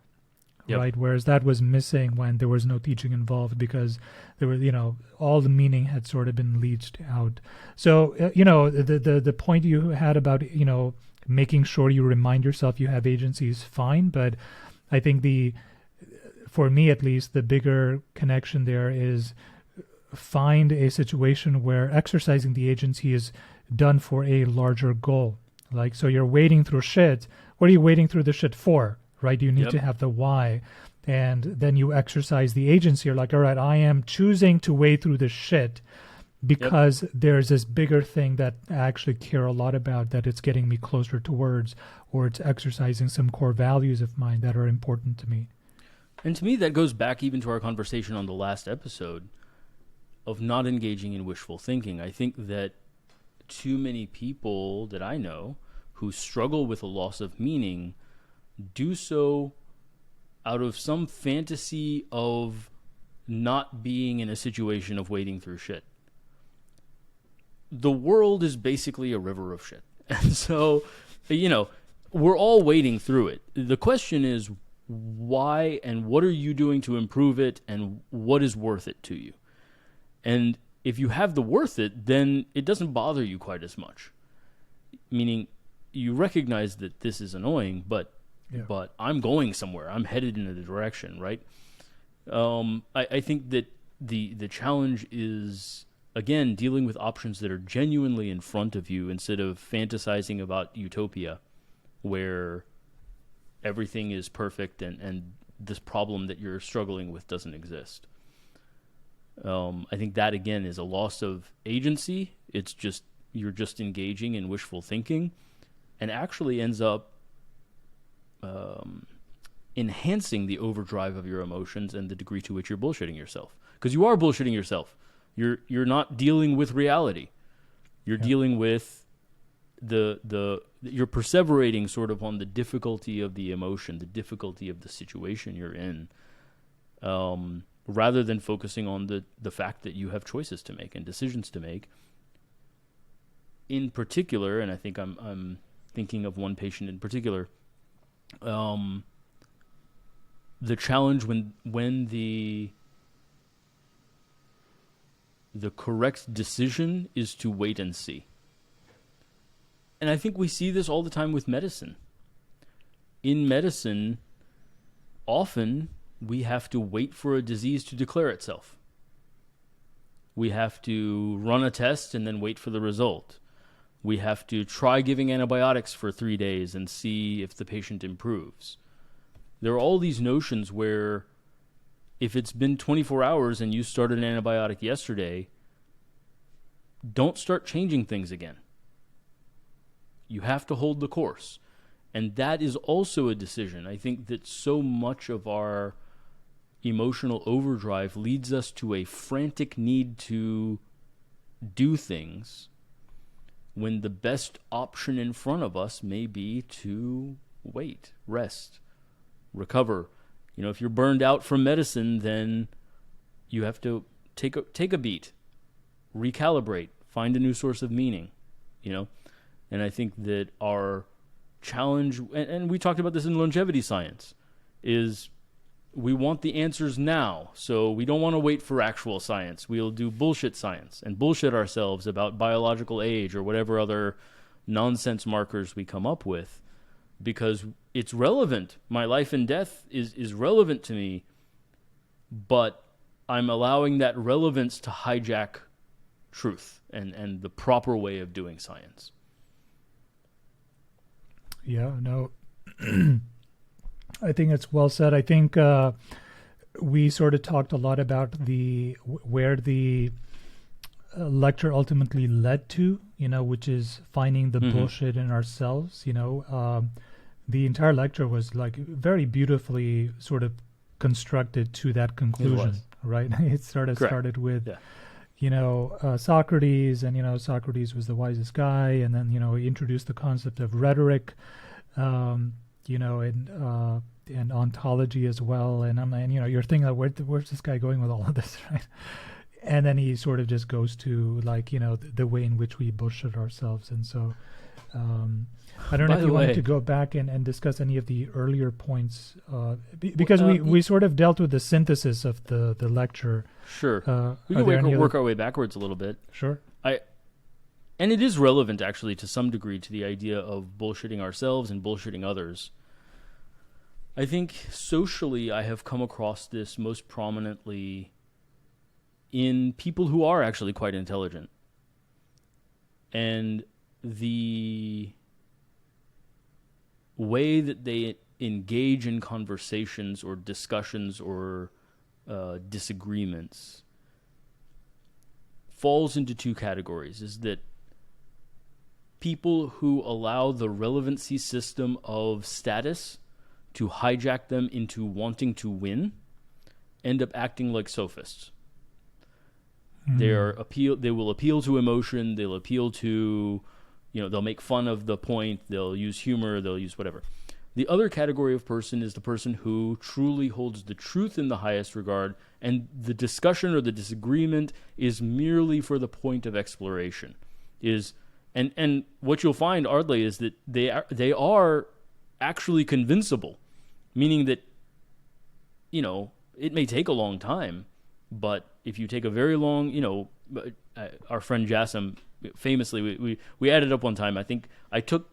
B: right? Whereas that was missing when there was no teaching involved, because there were, all the meaning had sort of been leached out. So, the point you had about, making sure you remind yourself you have agency is fine, but I think for me at least, the bigger connection there is find a situation where exercising the agency is done for a larger goal. Like, so you're wading through shit. What are you wading through the shit for, right? You need to have the why. And then you exercise the agency. You're like, all right, I am choosing to wade through the shit because there's this bigger thing that I actually care a lot about, that it's getting me closer towards, or it's exercising some core values of mine that are important to me.
A: And to me, that goes back even to our conversation on the last episode of not engaging in wishful thinking. I think that too many people that I know who struggle with a loss of meaning do so out of some fantasy of not being in a situation of wading through shit. The world is basically a river of shit. And so, we're all wading through it. The question is why, and what are you doing to improve it, and what is worth it to you? And if you have the worth it, then it doesn't bother you quite as much. Meaning, you recognize that this is annoying, but I'm going somewhere. I'm headed in a direction, right? I think that the challenge is, again, dealing with options that are genuinely in front of you instead of fantasizing about utopia where everything is perfect and this problem that you're struggling with doesn't exist. I think that, again, is a loss of agency. It's just, you're just engaging in wishful thinking and actually ends up enhancing the overdrive of your emotions and the degree to which you're bullshitting yourself. Because you are bullshitting yourself. You're not dealing with reality. You're dealing with you're perseverating sort of on the difficulty of the emotion, the difficulty of the situation you're in, rather than focusing on the fact that you have choices to make and decisions to make. In particular, and I think I'm thinking of one patient in particular, the challenge when the correct decision is to wait and see. And I think we see this all the time with medicine. In medicine, often we have to wait for a disease to declare itself. We have to run a test and then wait for the result. We have to try giving antibiotics for 3 days and see if the patient improves. There are all these notions where if it's been 24 hours and you started an antibiotic yesterday, don't start changing things again. You have to hold the course. And that is also a decision. I think that so much of our emotional overdrive leads us to a frantic need to do things when the best option in front of us may be to wait, rest, recover. If you're burned out from medicine, then you have to take a beat, recalibrate, find a new source of meaning, And I think that our challenge, and we talked about this in longevity science, is we want the answers now. So we don't want to wait for actual science. We'll do bullshit science and bullshit ourselves about biological age or whatever other nonsense markers we come up with because it's relevant. My life and death is relevant to me, but I'm allowing that relevance to hijack truth and the proper way of doing science.
B: Yeah, no, I think it's well said. I think we sort of talked a lot about where the lecture ultimately led to, which is finding the bullshit in ourselves. The entire lecture was like very beautifully sort of constructed to that conclusion, right? It started with, Socrates, and Socrates was the wisest guy, and then he introduced the concept of rhetoric, and ontology as well. And you're thinking, where's this guy going with all of this, right? And then he sort of just goes to the way in which we bullshit ourselves. And so I don't know if you wanted to go back and discuss any of the earlier points, because we sort of dealt with the synthesis of the lecture.
A: Sure. We can work our way backwards a little bit.
B: Sure.
A: And it is relevant, actually, to some degree to the idea of bullshitting ourselves and bullshitting others. I think socially I have come across this most prominently in people who are actually quite intelligent. And the way that they engage in conversations or discussions or disagreements falls into two categories. Is that people who allow the relevancy system of status to hijack them into wanting to win end up acting like sophists. They will appeal to emotion, they'll appeal to, they'll make fun of the point, they'll use humor, they'll use whatever. The other category of person is the person who truly holds the truth in the highest regard, and the discussion or the disagreement is merely for the point of exploration. And what you'll find, oddly, is that they are actually convincible, meaning that, it may take a long time, but if you take a very long, our friend Jassim, famously, we added up one time. I think I took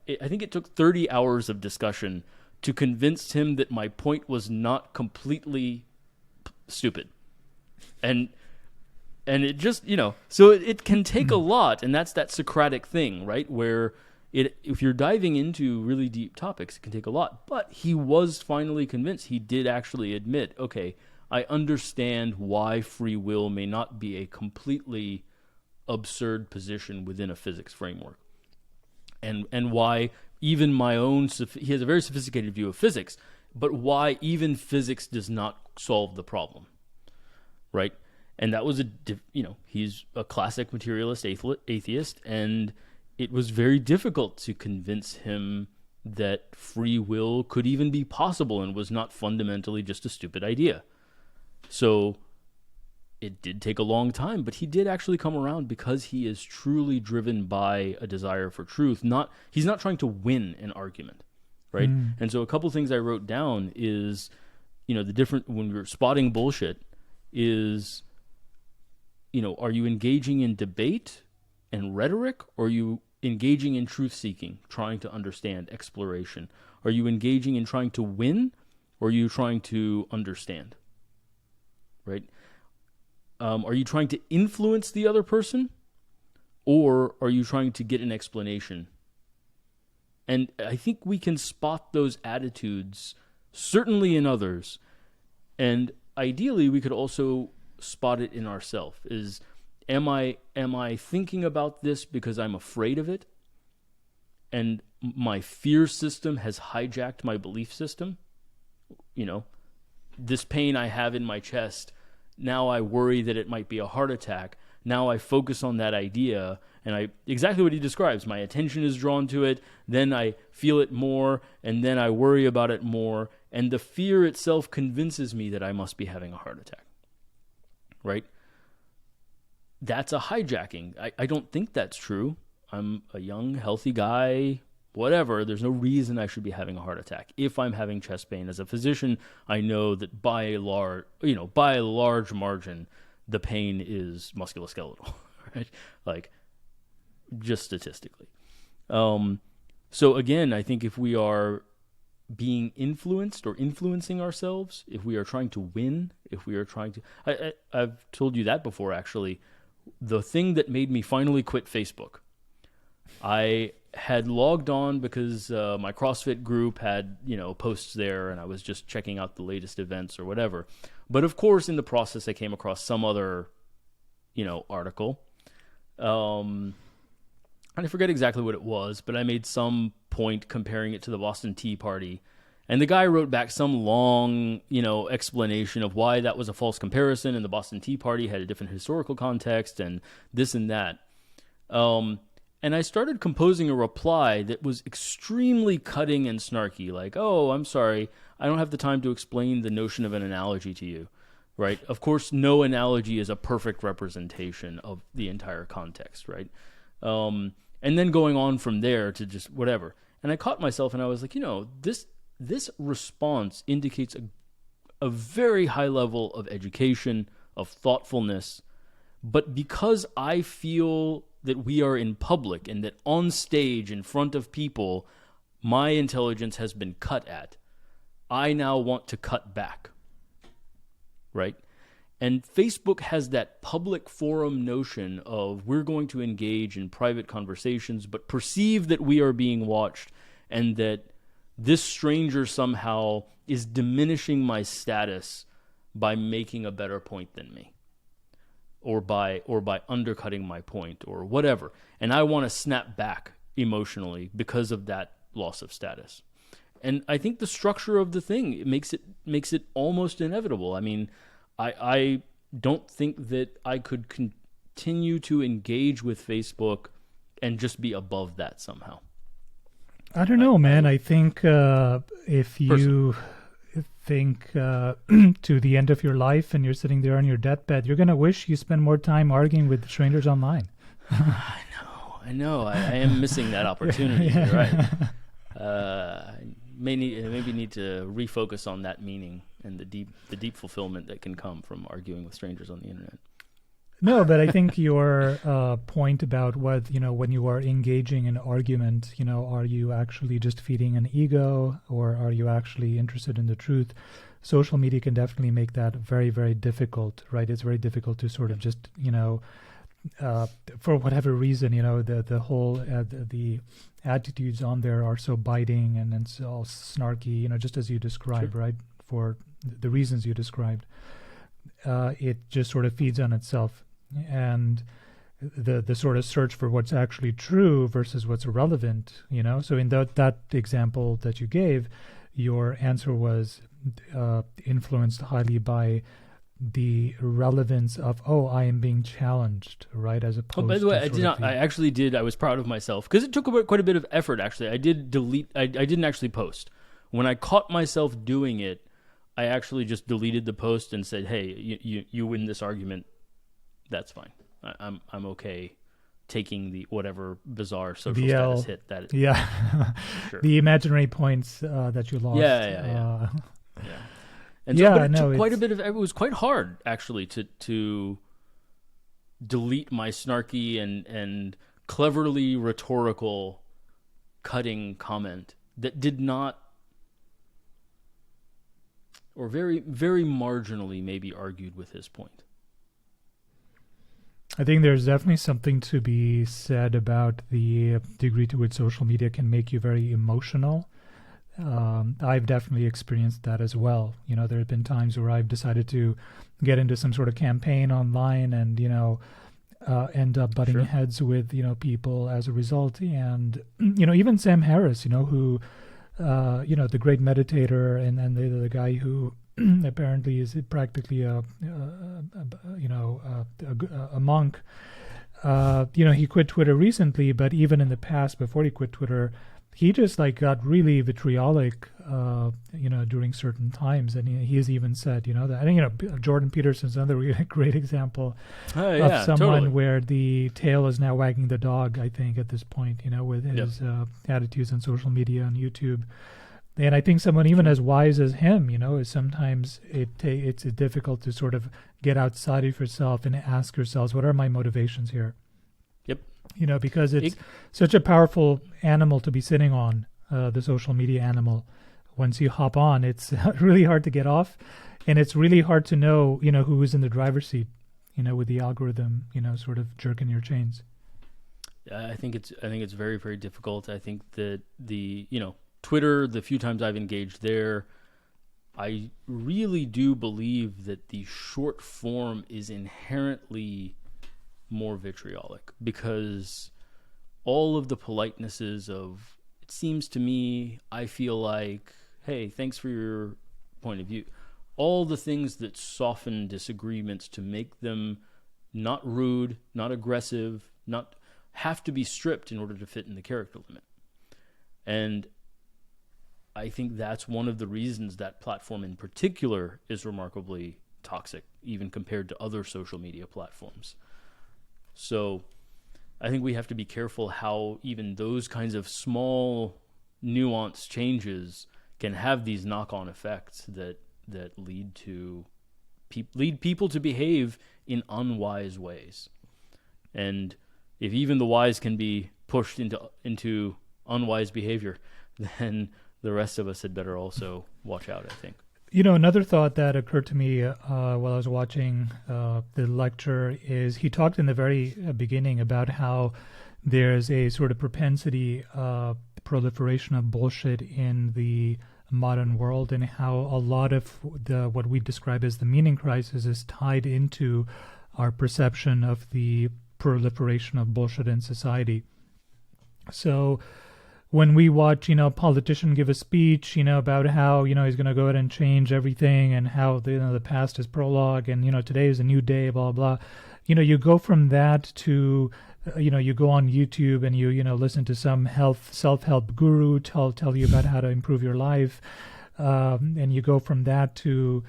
A: I think it took 30 hours of discussion to convince him that my point was not completely stupid. And it just, so it can take a lot, and that's that Socratic thing, right? Where if you're diving into really deep topics, it can take a lot. But he was finally convinced. He did actually admit, okay, I understand why free will may not be a completely absurd position within a physics framework. And why even my own, he has a very sophisticated view of physics, but why even physics does not solve the problem, right? And that was he's a classic materialist atheist, and it was very difficult to convince him that free will could even be possible and was not fundamentally just a stupid idea. So it did take a long time, but he did actually come around because he is truly driven by a desire for truth. He's not trying to win an argument, right? And so a couple things I wrote down is, the different, when you're spotting bullshit is, are you engaging in debate and rhetoric, or are you engaging in truth-seeking, trying to understand, exploration? Are you engaging in trying to win, or are you trying to understand, right? Are you trying to influence the other person, or are you trying to get an explanation? And I think we can spot those attitudes, certainly in others, and ideally we could also spot it in ourselves. Am I thinking about this because I'm afraid of it, and my fear system has hijacked my belief system? This pain I have in my chest, now I worry that it might be a heart attack. Now I focus on that idea, and exactly what he describes. My attention is drawn to it, then I feel it more, and then I worry about it more, and the fear itself convinces me that I must be having a heart attack, right? That's a hijacking. I don't think that's true. I'm a young, healthy guy, whatever. There's no reason I should be having a heart attack. If I'm having chest pain, as a physician, I know that by a large margin, the pain is musculoskeletal, right? Like, just statistically. So again, I think if we are being influenced or influencing ourselves, if we are trying to win, if we are trying to... I've told you that before, actually. The thing that made me finally quit Facebook, I had logged on because my CrossFit group had, posts there, and I was just checking out the latest events or whatever. But of course, in the process, I came across some other, article. And I forget exactly what it was, but I made some point comparing it to the Boston Tea Party. And the guy wrote back some long, explanation of why that was a false comparison, and the Boston Tea Party had a different historical context, and this and that. And I started composing a reply that was extremely cutting and snarky, like, oh, I'm sorry, I don't have the time to explain the notion of an analogy to you, right? Of course, no analogy is a perfect representation of the entire context, right? And then going on from there to just whatever. And I caught myself, and I was like, this response indicates a very high level of education, of thoughtfulness, but because I feel that we are in public and that on stage in front of people, my intelligence has been cut at, I now want to cut back, right? And Facebook has that public forum notion of we're going to engage in private conversations, but perceive that we are being watched, and that this stranger somehow is diminishing my status by making a better point than me, or by undercutting my point, or whatever. And I want to snap back emotionally because of that loss of status. And I think the structure of the thing makes it almost inevitable. I mean, I don't think that I could continue to engage with Facebook and just be above that somehow.
B: I don't know, man. I think if you think to the end of your life and you're sitting there on your deathbed, you're going to wish you spent more time arguing with strangers online.
A: I know. I am missing that opportunity.
B: Yeah.
A: You're right. Maybe need to refocus on that meaning and the deep fulfillment that can come from arguing with strangers on the internet.
B: No, but I think your point about what, when you are engaging in argument, are you actually just feeding an ego, or are you actually interested in the truth? Social media can definitely make that very, very difficult, right? It's very difficult to sort of just, for whatever reason, the whole, the attitudes on there are so biting and it's all snarky, just as you described,
A: Sure.
B: right? For the reasons you described. It just sort of feeds on itself. And the sort of search for what's actually true versus what's relevant, So in that example that you gave, your answer was influenced highly by the relevance of, I am being challenged, right? As opposed
A: Oh, by the way,
B: to
A: I did not. I actually did. I was proud of myself because it took quite a bit of effort. Actually, I did delete. I didn't actually post. When I caught myself doing it, I actually just deleted the post and said, "Hey, you win this argument. That's fine. I'm okay taking the whatever bizarre social status hit that is."
B: Yeah.
A: Sure.
B: The imaginary points that you lost.
A: Yeah. And so,
B: Yeah,
A: but it
B: no,
A: took quite a bit of. It was quite hard actually to delete my snarky and cleverly rhetorical cutting comment that did not, or very, very marginally maybe argued with his point.
B: I think there's definitely something to be said about the degree to which social media can make you very emotional. I've definitely experienced that as well. There have been times where I've decided to get into some sort of campaign online and, end up butting
A: Sure.
B: heads with, people as a result. And, even Sam Harris, who, the great meditator and the guy who apparently is practically a monk. He quit Twitter recently, but even in the past, before he quit Twitter, he just got really vitriolic, during certain times, and he has even said, that I think Jordan Peterson's another really great example of someone
A: totally.
B: where the tail is now wagging the dog. I think at this point, with his attitudes on social media on YouTube. And I think someone even as wise as him, is sometimes it's difficult to sort of get outside of yourself and ask yourselves, what are my motivations here?
A: Yep.
B: Because it's such a powerful animal to be sitting on, the social media animal. Once you hop on, it's really hard to get off, and it's really hard to know, who is in the driver's seat, with the algorithm, sort of jerking your chains.
A: I think it's very, very difficult. I think that Twitter, the few times I've engaged there, I really do believe that the short form is inherently more vitriolic because all of the politenesses of, it seems to me, I feel like, hey, thanks for your point of view. All the things that soften disagreements to make them not rude, not aggressive, not have to be stripped in order to fit in the character limit. And I think that's one of the reasons that platform in particular is remarkably toxic, even compared to other social media platforms. So I think we have to be careful how even those kinds of small nuance changes can have these knock-on effects that lead people to behave in unwise ways. And if even the wise can be pushed into unwise behavior, then the rest of us had better also watch out, I think.
B: Another thought that occurred to me while I was watching the lecture is he talked in the very beginning about how there's a sort of propensity, proliferation of bullshit in the modern world, and how a lot of what we describe as the meaning crisis is tied into our perception of the proliferation of bullshit in society. So when we watch, a politician give a speech, about how, he's going to go ahead and change everything and how the past is prologue and, today is a new day, blah, blah. You go from that to, you go on YouTube and you listen to some self-help guru tell you about how to improve your life. And you go from that to,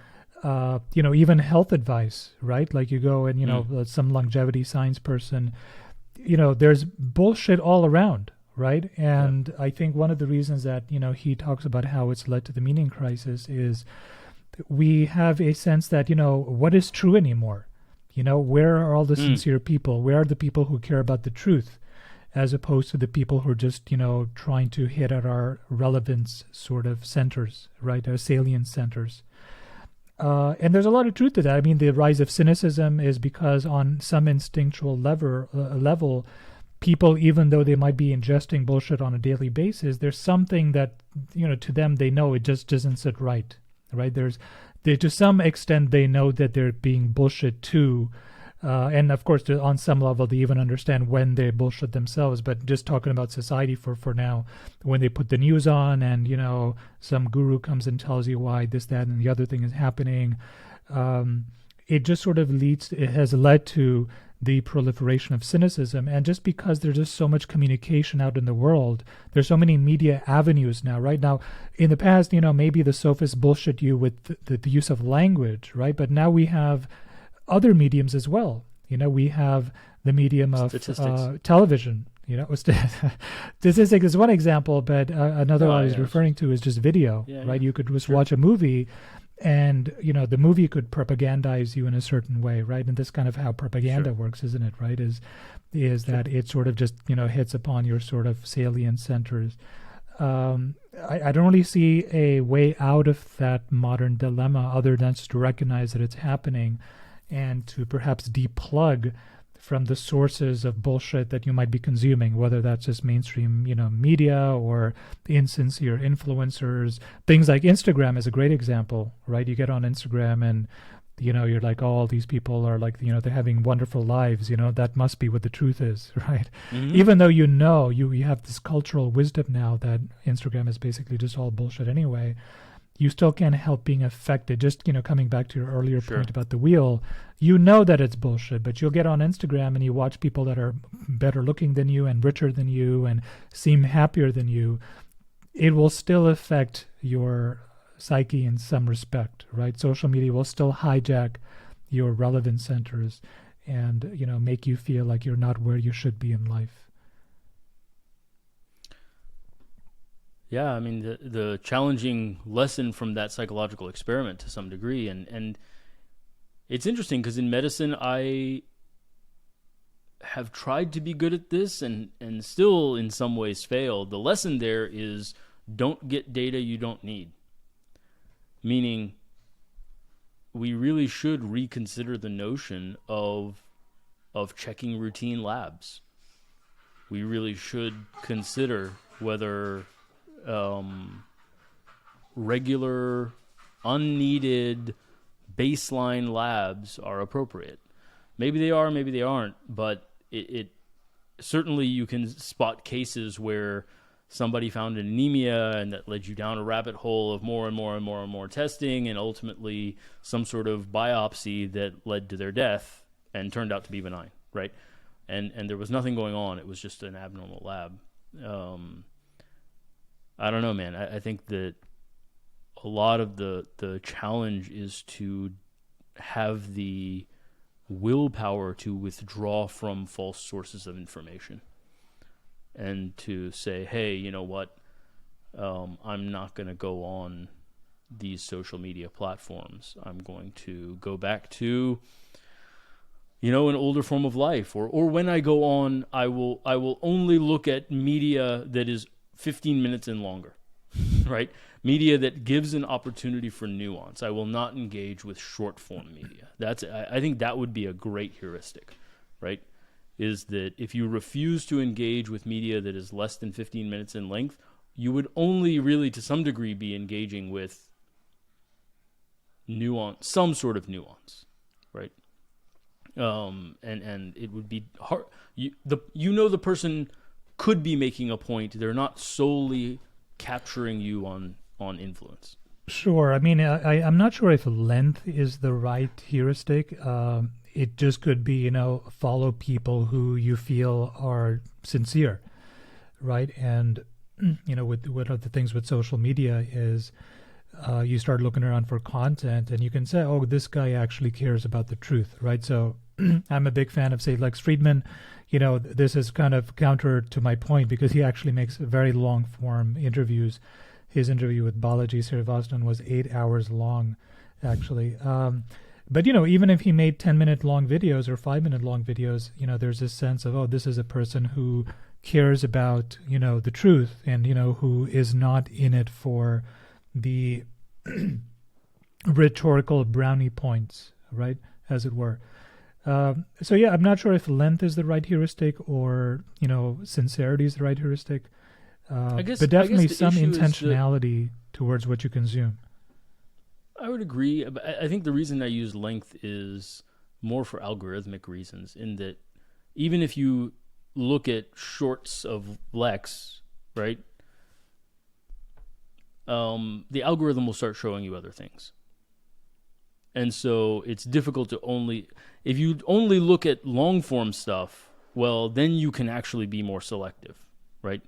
B: even health advice, right? Like you go and, some longevity science person, there's bullshit all around. Right. And I think one of the reasons that, he talks about how it's led to the meaning crisis is we have a sense that, what is true anymore? Where are all the sincere people? Where are the people who care about the truth, as opposed to the people who are just, trying to hit at our relevance sort of centers, right? Our salient centers. And there's a lot of truth to that. I mean, the rise of cynicism is because on some instinctual level, people, even though they might be ingesting bullshit on a daily basis, there's something that, to them, they know it just doesn't sit right? To some extent, they know that they're being bullshit too. And of course, on some level, they even understand when they bullshit themselves. But just talking about society for now, when they put the news on and, some guru comes and tells you why this, that, and the other thing is happening, it just sort of it has led to the proliferation of cynicism. And just because there's just so much communication out in the world, there's so many media avenues now, right? Now, in the past, maybe the sophists bullshit you with the use of language, right? But now we have other mediums as well. We have the medium of television. Statistics is one example, but another one I was referring to is just video, right? You could just watch a movie, and the movie could propagandize you in a certain way, right? And that's kind of how propaganda works, isn't it? Right? Is that it sort of just hits upon your sort of salient centers. I don't really see a way out of that modern dilemma other than just to recognize that it's happening, and to perhaps deplug from the sources of bullshit that you might be consuming, whether that's just mainstream, media or insincere influencers. Things like Instagram is a great example, right? You get on Instagram and, you're like, oh, all these people are like, they're having wonderful lives, that must be what the truth is, right? Mm-hmm. Even though you have this cultural wisdom now that Instagram is basically just all bullshit anyway, you still can't help being affected. Just, coming back to your earlier point about the wheel, that it's bullshit, but you'll get on Instagram and you watch people that are better looking than you and richer than you and seem happier than you. It will still affect your psyche in some respect, right? Social media will still hijack your relevance centers and, make you feel like you're not where you should be in life.
A: Yeah, I mean, the challenging lesson from that psychological experiment to some degree, and it's interesting because in medicine, I have tried to be good at this and still in some ways failed. The lesson there is don't get data you don't need, meaning we really should reconsider the notion of checking routine labs. We really should consider whether regular, unneeded baseline labs are appropriate. Maybe they are, maybe they aren't, but it certainly you can spot cases where somebody found an anemia and that led you down a rabbit hole of more and more and more and more testing, and ultimately some sort of biopsy that led to their death and turned out to be benign, right? And there was nothing going on. It was just an abnormal lab. I don't know, man. I think that a lot of the challenge is to have the willpower to withdraw from false sources of information and to say, hey, you know what? I'm not going to go on these social media platforms. I'm going to go back to, an older form of life. Or when I go on, I will only look at media that is 15 minutes and longer, right? Media that gives an opportunity for nuance. I will not engage with short form media. I think that would be a great heuristic, right? Is that if you refuse to engage with media that is less than 15 minutes in length, you would only really to some degree be engaging with nuance, some sort of nuance, right? And it would be hard. The person could be making a point. They're not solely capturing you on influence.
B: Sure. I mean, I'm not sure if length is the right heuristic. It just could be, follow people who you feel are sincere, right? And, with what are the things with social media is you start looking around for content and you can say, oh, this guy actually cares about the truth, right? So I'm a big fan of, say, Lex Friedman. This is kind of counter to my point because he actually makes very long form interviews. His interview with Balaji Srinivasan was 8 hours long, actually. But, even if he made 10-minute long videos or 5-minute long videos, there's this sense of, oh, this is a person who cares about, the truth and, who is not in it for the rhetorical brownie points, right, as it were. So, yeah, I'm not sure if length is the right heuristic or, sincerity is the right heuristic. But definitely some intentionality towards what you consume.
A: I would agree. But I think the reason I use length is more for algorithmic reasons, in that even if you look at shorts of Lex, right, the algorithm will start showing you other things. And so it's difficult to if you only look at long form stuff, well, then you can actually be more selective, right?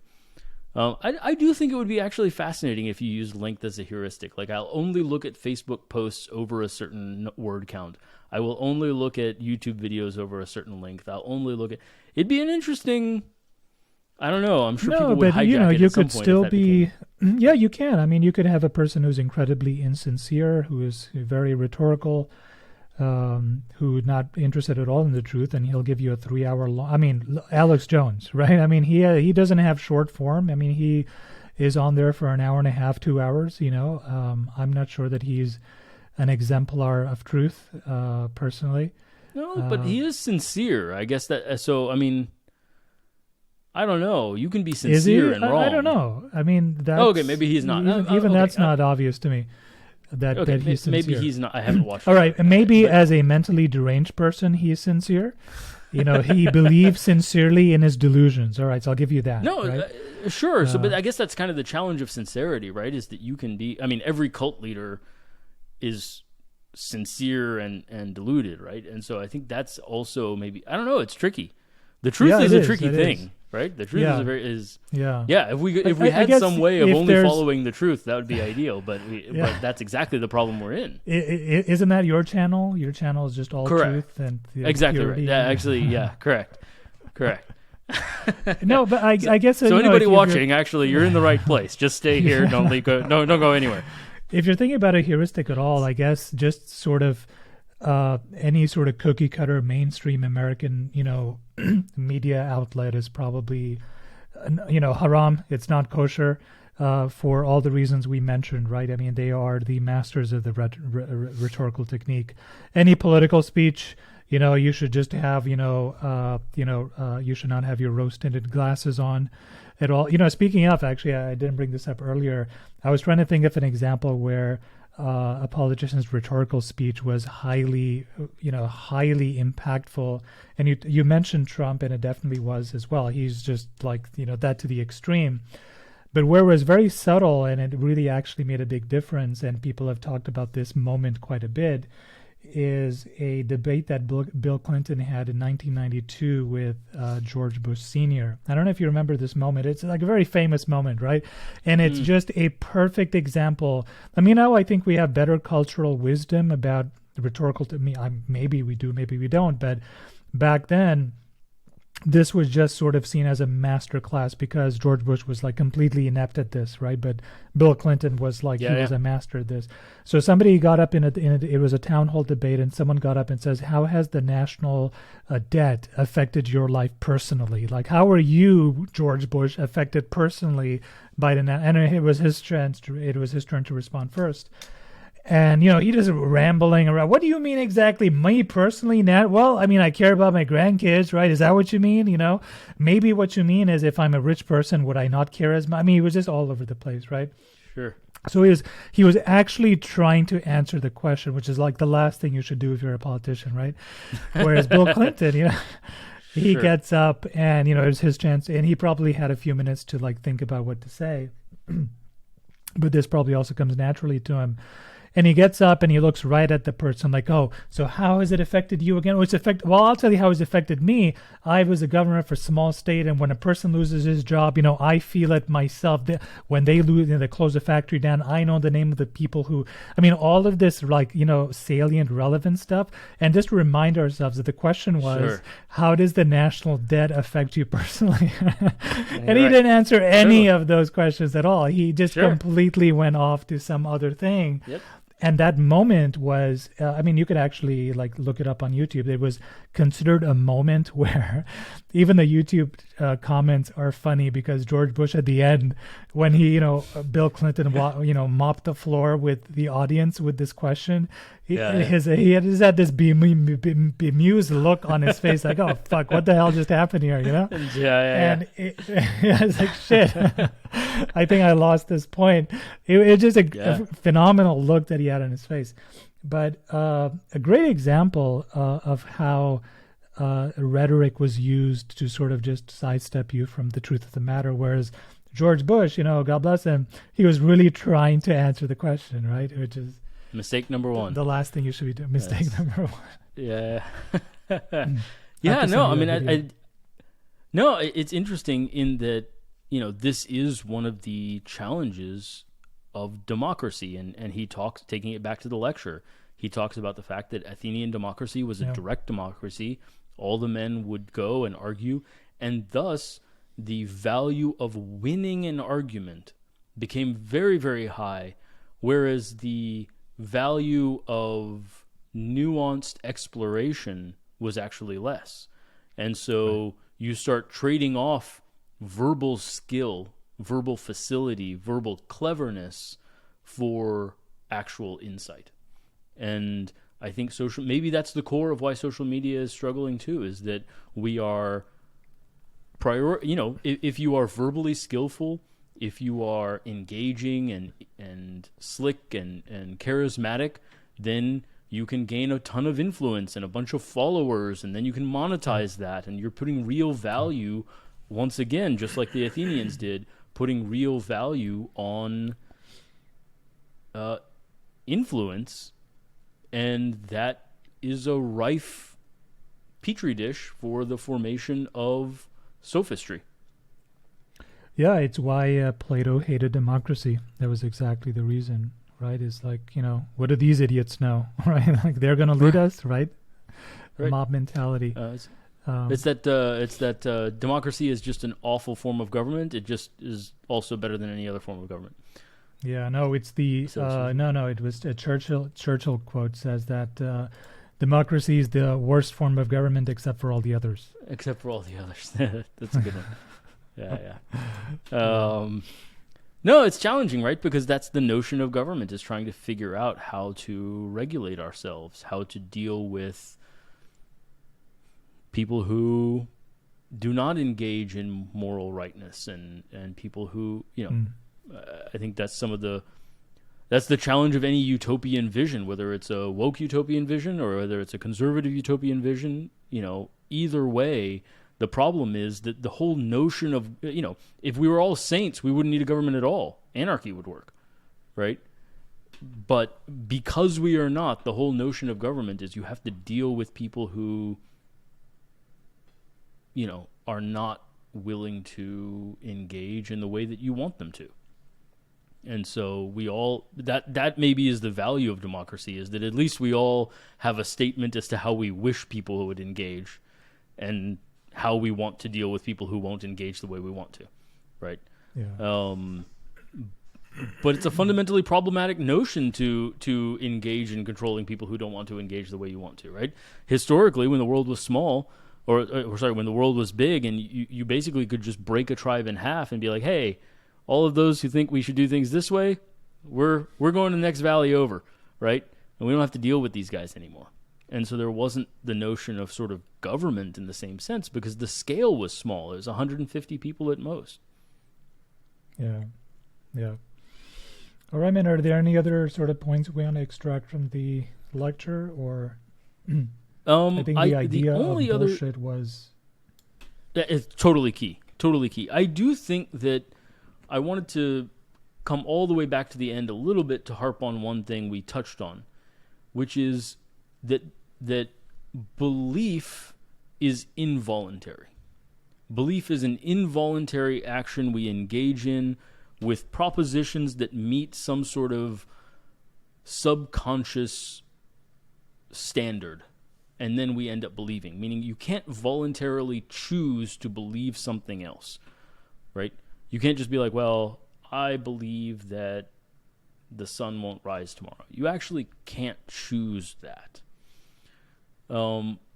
A: I do think it would be actually fascinating if you used length as a heuristic. Like, I'll only look at Facebook posts over a certain word count. I will only look at YouTube videos over a certain length. I'll only look at... It'd be an interesting... I don't know. I'm sure people would hijack it
B: you
A: at some
B: could
A: point
B: still
A: if that
B: be...
A: became...
B: Yeah, you can. I mean, you could have a person who's incredibly insincere, who is very rhetorical, who's not interested at all in the truth, and he'll give you a 3-hour long... I mean, Alex Jones, right? I mean, he doesn't have short form. I mean, he is on there for an hour and a half, 2 hours, I'm not sure that he's an exemplar of truth, personally.
A: No, but he is sincere. I guess that... So, I mean... I don't know. You can be sincere and wrong.
B: I don't know. I mean, that's...
A: okay, maybe he's not.
B: Even that's not obvious to me. That he's sincere.
A: Maybe he's not. I haven't watched
B: All right, and maybe as a mentally deranged person, he is sincere. He believes sincerely in his delusions. All right, so I'll give you that.
A: No,
B: right?
A: Sure. But I guess that's kind of the challenge of sincerity, right? Is that you can be... I mean, every cult leader is sincere and deluded, right? And so I think that's also maybe... I don't know. It's tricky. The truth is a tricky thing. Right, the truth is If we had some way of only following the truth, that would be ideal. But but that's exactly the problem we're in.
B: Isn't that your channel? Your channel is just all truth and
A: exactly
B: purity.
A: Right. Yeah, actually, correct.
B: No, but I guess
A: so. Anybody watching, actually, you're in the right place. Just stay here. Don't go. Don't go anywhere.
B: If you're thinking about a heuristic at all, I guess just sort of any sort of cookie cutter mainstream American, media outlet is probably, haram. It's not kosher for all the reasons we mentioned, right? I mean, they are the masters of the rhetorical technique. Any political speech, you should just have, you should not have your rose-tinted glasses on at all. Speaking of, actually, I didn't bring this up earlier. I was trying to think of an example where a politician's rhetorical speech was highly impactful. And you mentioned Trump, and it definitely was as well. He's just like, that to the extreme. But where it was very subtle, and it really actually made a big difference, and people have talked about this moment quite a bit, is a debate that Bill Clinton had in 1992 with George Bush Sr. I don't know if you remember this moment. It's like a very famous moment, right? And it's just a perfect example. I mean, now I think we have better cultural wisdom about the rhetorical. Maybe we do, maybe we don't. But back then, this was just sort of seen as a master class because George Bush was like completely inept at this, right? But Bill Clinton was like, was a master at this. So somebody got up it was a town hall debate, and someone got up and says, how has the national debt affected your life personally? Like, how are you, George Bush, affected personally by the and it was his turn to respond first. And, he just rambling around. What do you mean exactly? Me personally, Nat? Well, I mean, I care about my grandkids, right? Is that what you mean? Maybe what you mean is if I'm a rich person, would I not care as much? I mean, he was just all over the place, right?
A: Sure.
B: So he was actually trying to answer the question, which is like the last thing you should do if you're a politician, right? Whereas Bill Clinton, he gets up and, it was his chance. And he probably had a few minutes to like think about what to say. But this probably also comes naturally to him. And he gets up and he looks right at the person like, oh, so how has it affected you again? Well, I'll tell you how it's affected me. I was a governor for a small state, and when a person loses his job, I feel it myself. When they lose, they close the factory down, I know the name of the people who, all of this like, salient, relevant stuff. And just remind ourselves that the question was, how does the national debt affect you personally? And he didn't answer any of those questions at all. He just completely went off to some other thing.
A: Yep.
B: And that moment was, I mean, you could actually like look it up on YouTube. It was considered a moment where even the YouTube comments are funny, because George Bush at the end, when he, Bill Clinton, mopped the floor with the audience with this question, he had this bemused look on his face, like, oh, fuck, what the hell just happened here, And it's like, shit, I think I lost this point. It's just a phenomenal look that he had on his face. But a great example of how rhetoric was used to sort of just sidestep you from the truth of the matter, whereas George Bush, God bless him, he was really trying to answer the question, right? Which is
A: mistake number one.
B: The last thing you should be doing. Mistake number one.
A: Yeah. No, it's interesting in that, this is one of the challenges of democracy. And he talks, taking it back to the lecture, he talks about the fact that Athenian democracy was a direct democracy. All the men would go and argue, and thus the value of winning an argument became very, very high, whereas the value of nuanced exploration was actually less. And so you start trading off verbal skill, verbal facility, verbal cleverness for actual insight. And I think maybe that's the core of why social media is struggling too, is that we are if you are verbally skillful, if you are engaging and slick and charismatic, then you can gain a ton of influence and a bunch of followers, and then you can monetize that, and you're putting real value, once again, just like the Athenians did, putting real value on influence, and that is a rife petri dish for the formation of sophistry.
B: Yeah, it's why Plato hated democracy. That was exactly the reason, right? It's like, what do these idiots know, right? Like, they're going to lead us, right? Mob mentality.
A: It's that democracy is just an awful form of government. It just is also better than any other form of government.
B: Yeah, no, it's the it was a Churchill quote says that democracy is the worst form of government except for all the others.
A: Except for all the others. That's a good one. Yeah. No, it's challenging, right? Because that's the notion of government, is trying to figure out how to regulate ourselves, how to deal with people who do not engage in moral rightness, and people who, I think that's that's the challenge of any utopian vision, whether it's a woke utopian vision or whether it's a conservative utopian vision. Either way, the problem is that the whole notion of, if we were all saints, we wouldn't need a government at all. Anarchy would work, right? But because we are not, the whole notion of government is you have to deal with people who, are not willing to engage in the way that you want them to. And so we all, that maybe is the value of democracy, is that at least we all have a statement as to how we wish people would engage and how we want to deal with people who won't engage the way we want to, right?
B: Yeah.
A: But it's a fundamentally problematic notion to engage in controlling people who don't want to engage the way you want to, right? Historically, when the world was small, when the world was big, and you basically could just break a tribe in half and be like, hey, all of those who think we should do things this way, we're going to the next valley over, right? And we don't have to deal with these guys anymore. And so there wasn't the notion of sort of government in the same sense, because the scale was small. It was 150 people at most.
B: Yeah. All right, man, are there any other sort of points we want to extract from the lecture, or... I think the idea of bullshit was...
A: It's totally key. I do think that I wanted to come all the way back to the end a little bit to harp on one thing we touched on, which is that belief is involuntary. Belief is an involuntary action we engage in with propositions that meet some sort of subconscious standard, and then we end up believing. Meaning you can't voluntarily choose to believe something else, right? You can't just be like, well, I believe that the sun won't rise tomorrow. You actually can't choose that.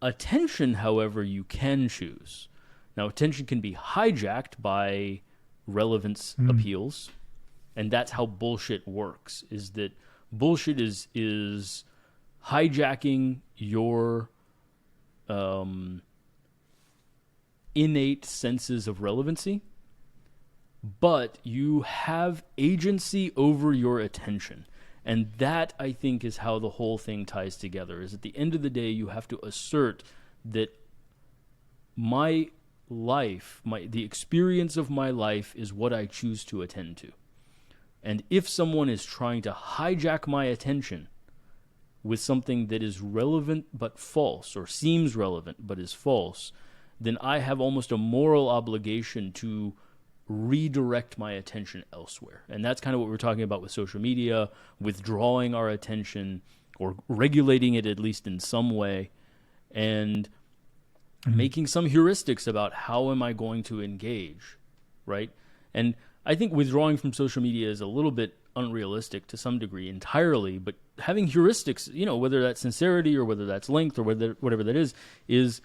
A: Attention, however, you can choose. Now, attention can be hijacked by relevance appeals, and that's how bullshit works, is that bullshit is hijacking your innate senses of relevancy, but you have agency over your attention. And that, I think, is how the whole thing ties together, is at the end of the day, you have to assert that my life, the experience of my life is what I choose to attend to. And if someone is trying to hijack my attention with something that is relevant but false, or seems relevant but is false, then I have almost a moral obligation to redirect my attention elsewhere. And that's kind of what we're talking about with social media, withdrawing our attention or regulating it at least in some way, and making some heuristics about how am I going to engage, right? And I think withdrawing from social media is a little bit unrealistic to some degree entirely, but having heuristics, whether that's sincerity or whether that's length or whatever that is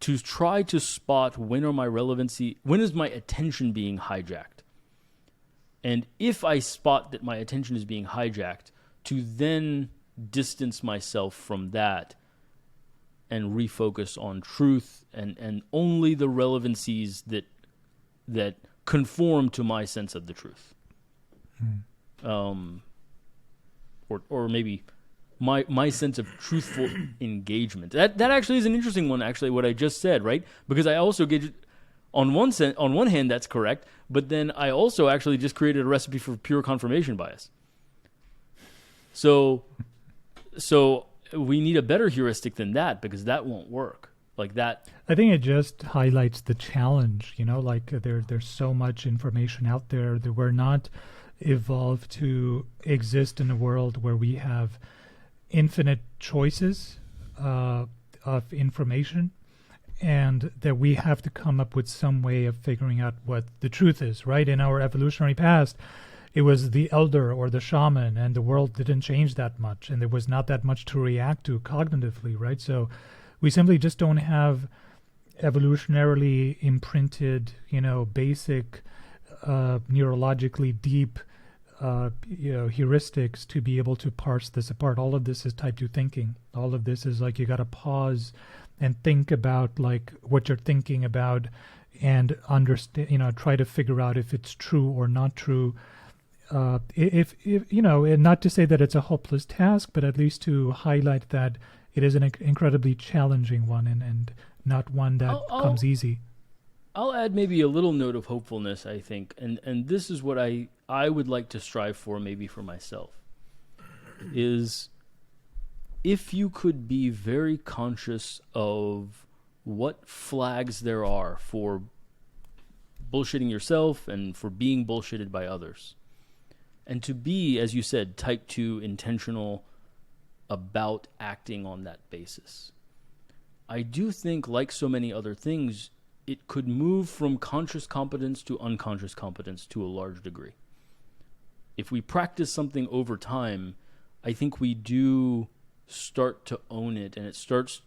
A: to try to spot when is my attention being hijacked? And if I spot that my attention is being hijacked, to then distance myself from that and refocus on truth and only the relevancies that conform to my sense of the truth. Or maybe my sense of truthful engagement. That actually is an interesting one, actually, what I just said, right? Because I also get, on one hand, that's correct, but then I also actually just created a recipe for pure confirmation bias. So we need a better heuristic than that, because that won't work. Like that.
B: I think it just highlights the challenge, like there's so much information out there that we're not evolved to exist in a world where we have infinite choices of information, and that we have to come up with some way of figuring out what the truth is, right? In our evolutionary past, it was the elder or the shaman, and the world didn't change that much, and there was not that much to react to cognitively, right? So we simply just don't have evolutionarily imprinted, basic, neurologically deep heuristics to be able to parse this apart. All of this is type 2 thinking. All of this is like you got to pause and think about like what you're thinking about and understand, try to figure out if it's true or not true. If and not to say that it's a hopeless task, but at least to highlight that it is an incredibly challenging one and not one that comes easy.
A: I'll add maybe a little note of hopefulness, I think, and this is what I would like to strive for, maybe for myself, is if you could be very conscious of what flags there are for bullshitting yourself and for being bullshitted by others, and to be, as you said, type 2 intentional about acting on that basis. I do think, like so many other things, it could move from conscious competence to unconscious competence to a large degree. If we practice something over time, I think we do start to own it, and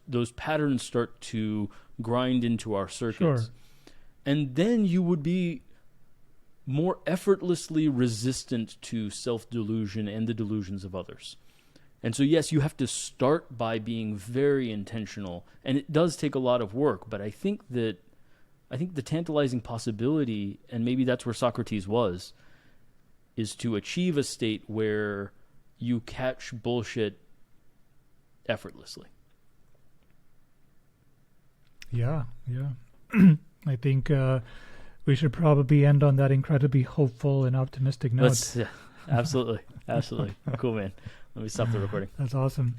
A: those patterns start to grind into our circuits.
B: Sure.
A: And then you would be more effortlessly resistant to self-delusion and the delusions of others. And so, yes, you have to start by being very intentional, and it does take a lot of work, but I think the tantalizing possibility, and maybe that's where Socrates was, is to achieve a state where you catch bullshit effortlessly.
B: Yeah. I think we should probably end on that incredibly hopeful and optimistic note.
A: Absolutely. Cool, man. Let me stop the recording.
B: That's awesome.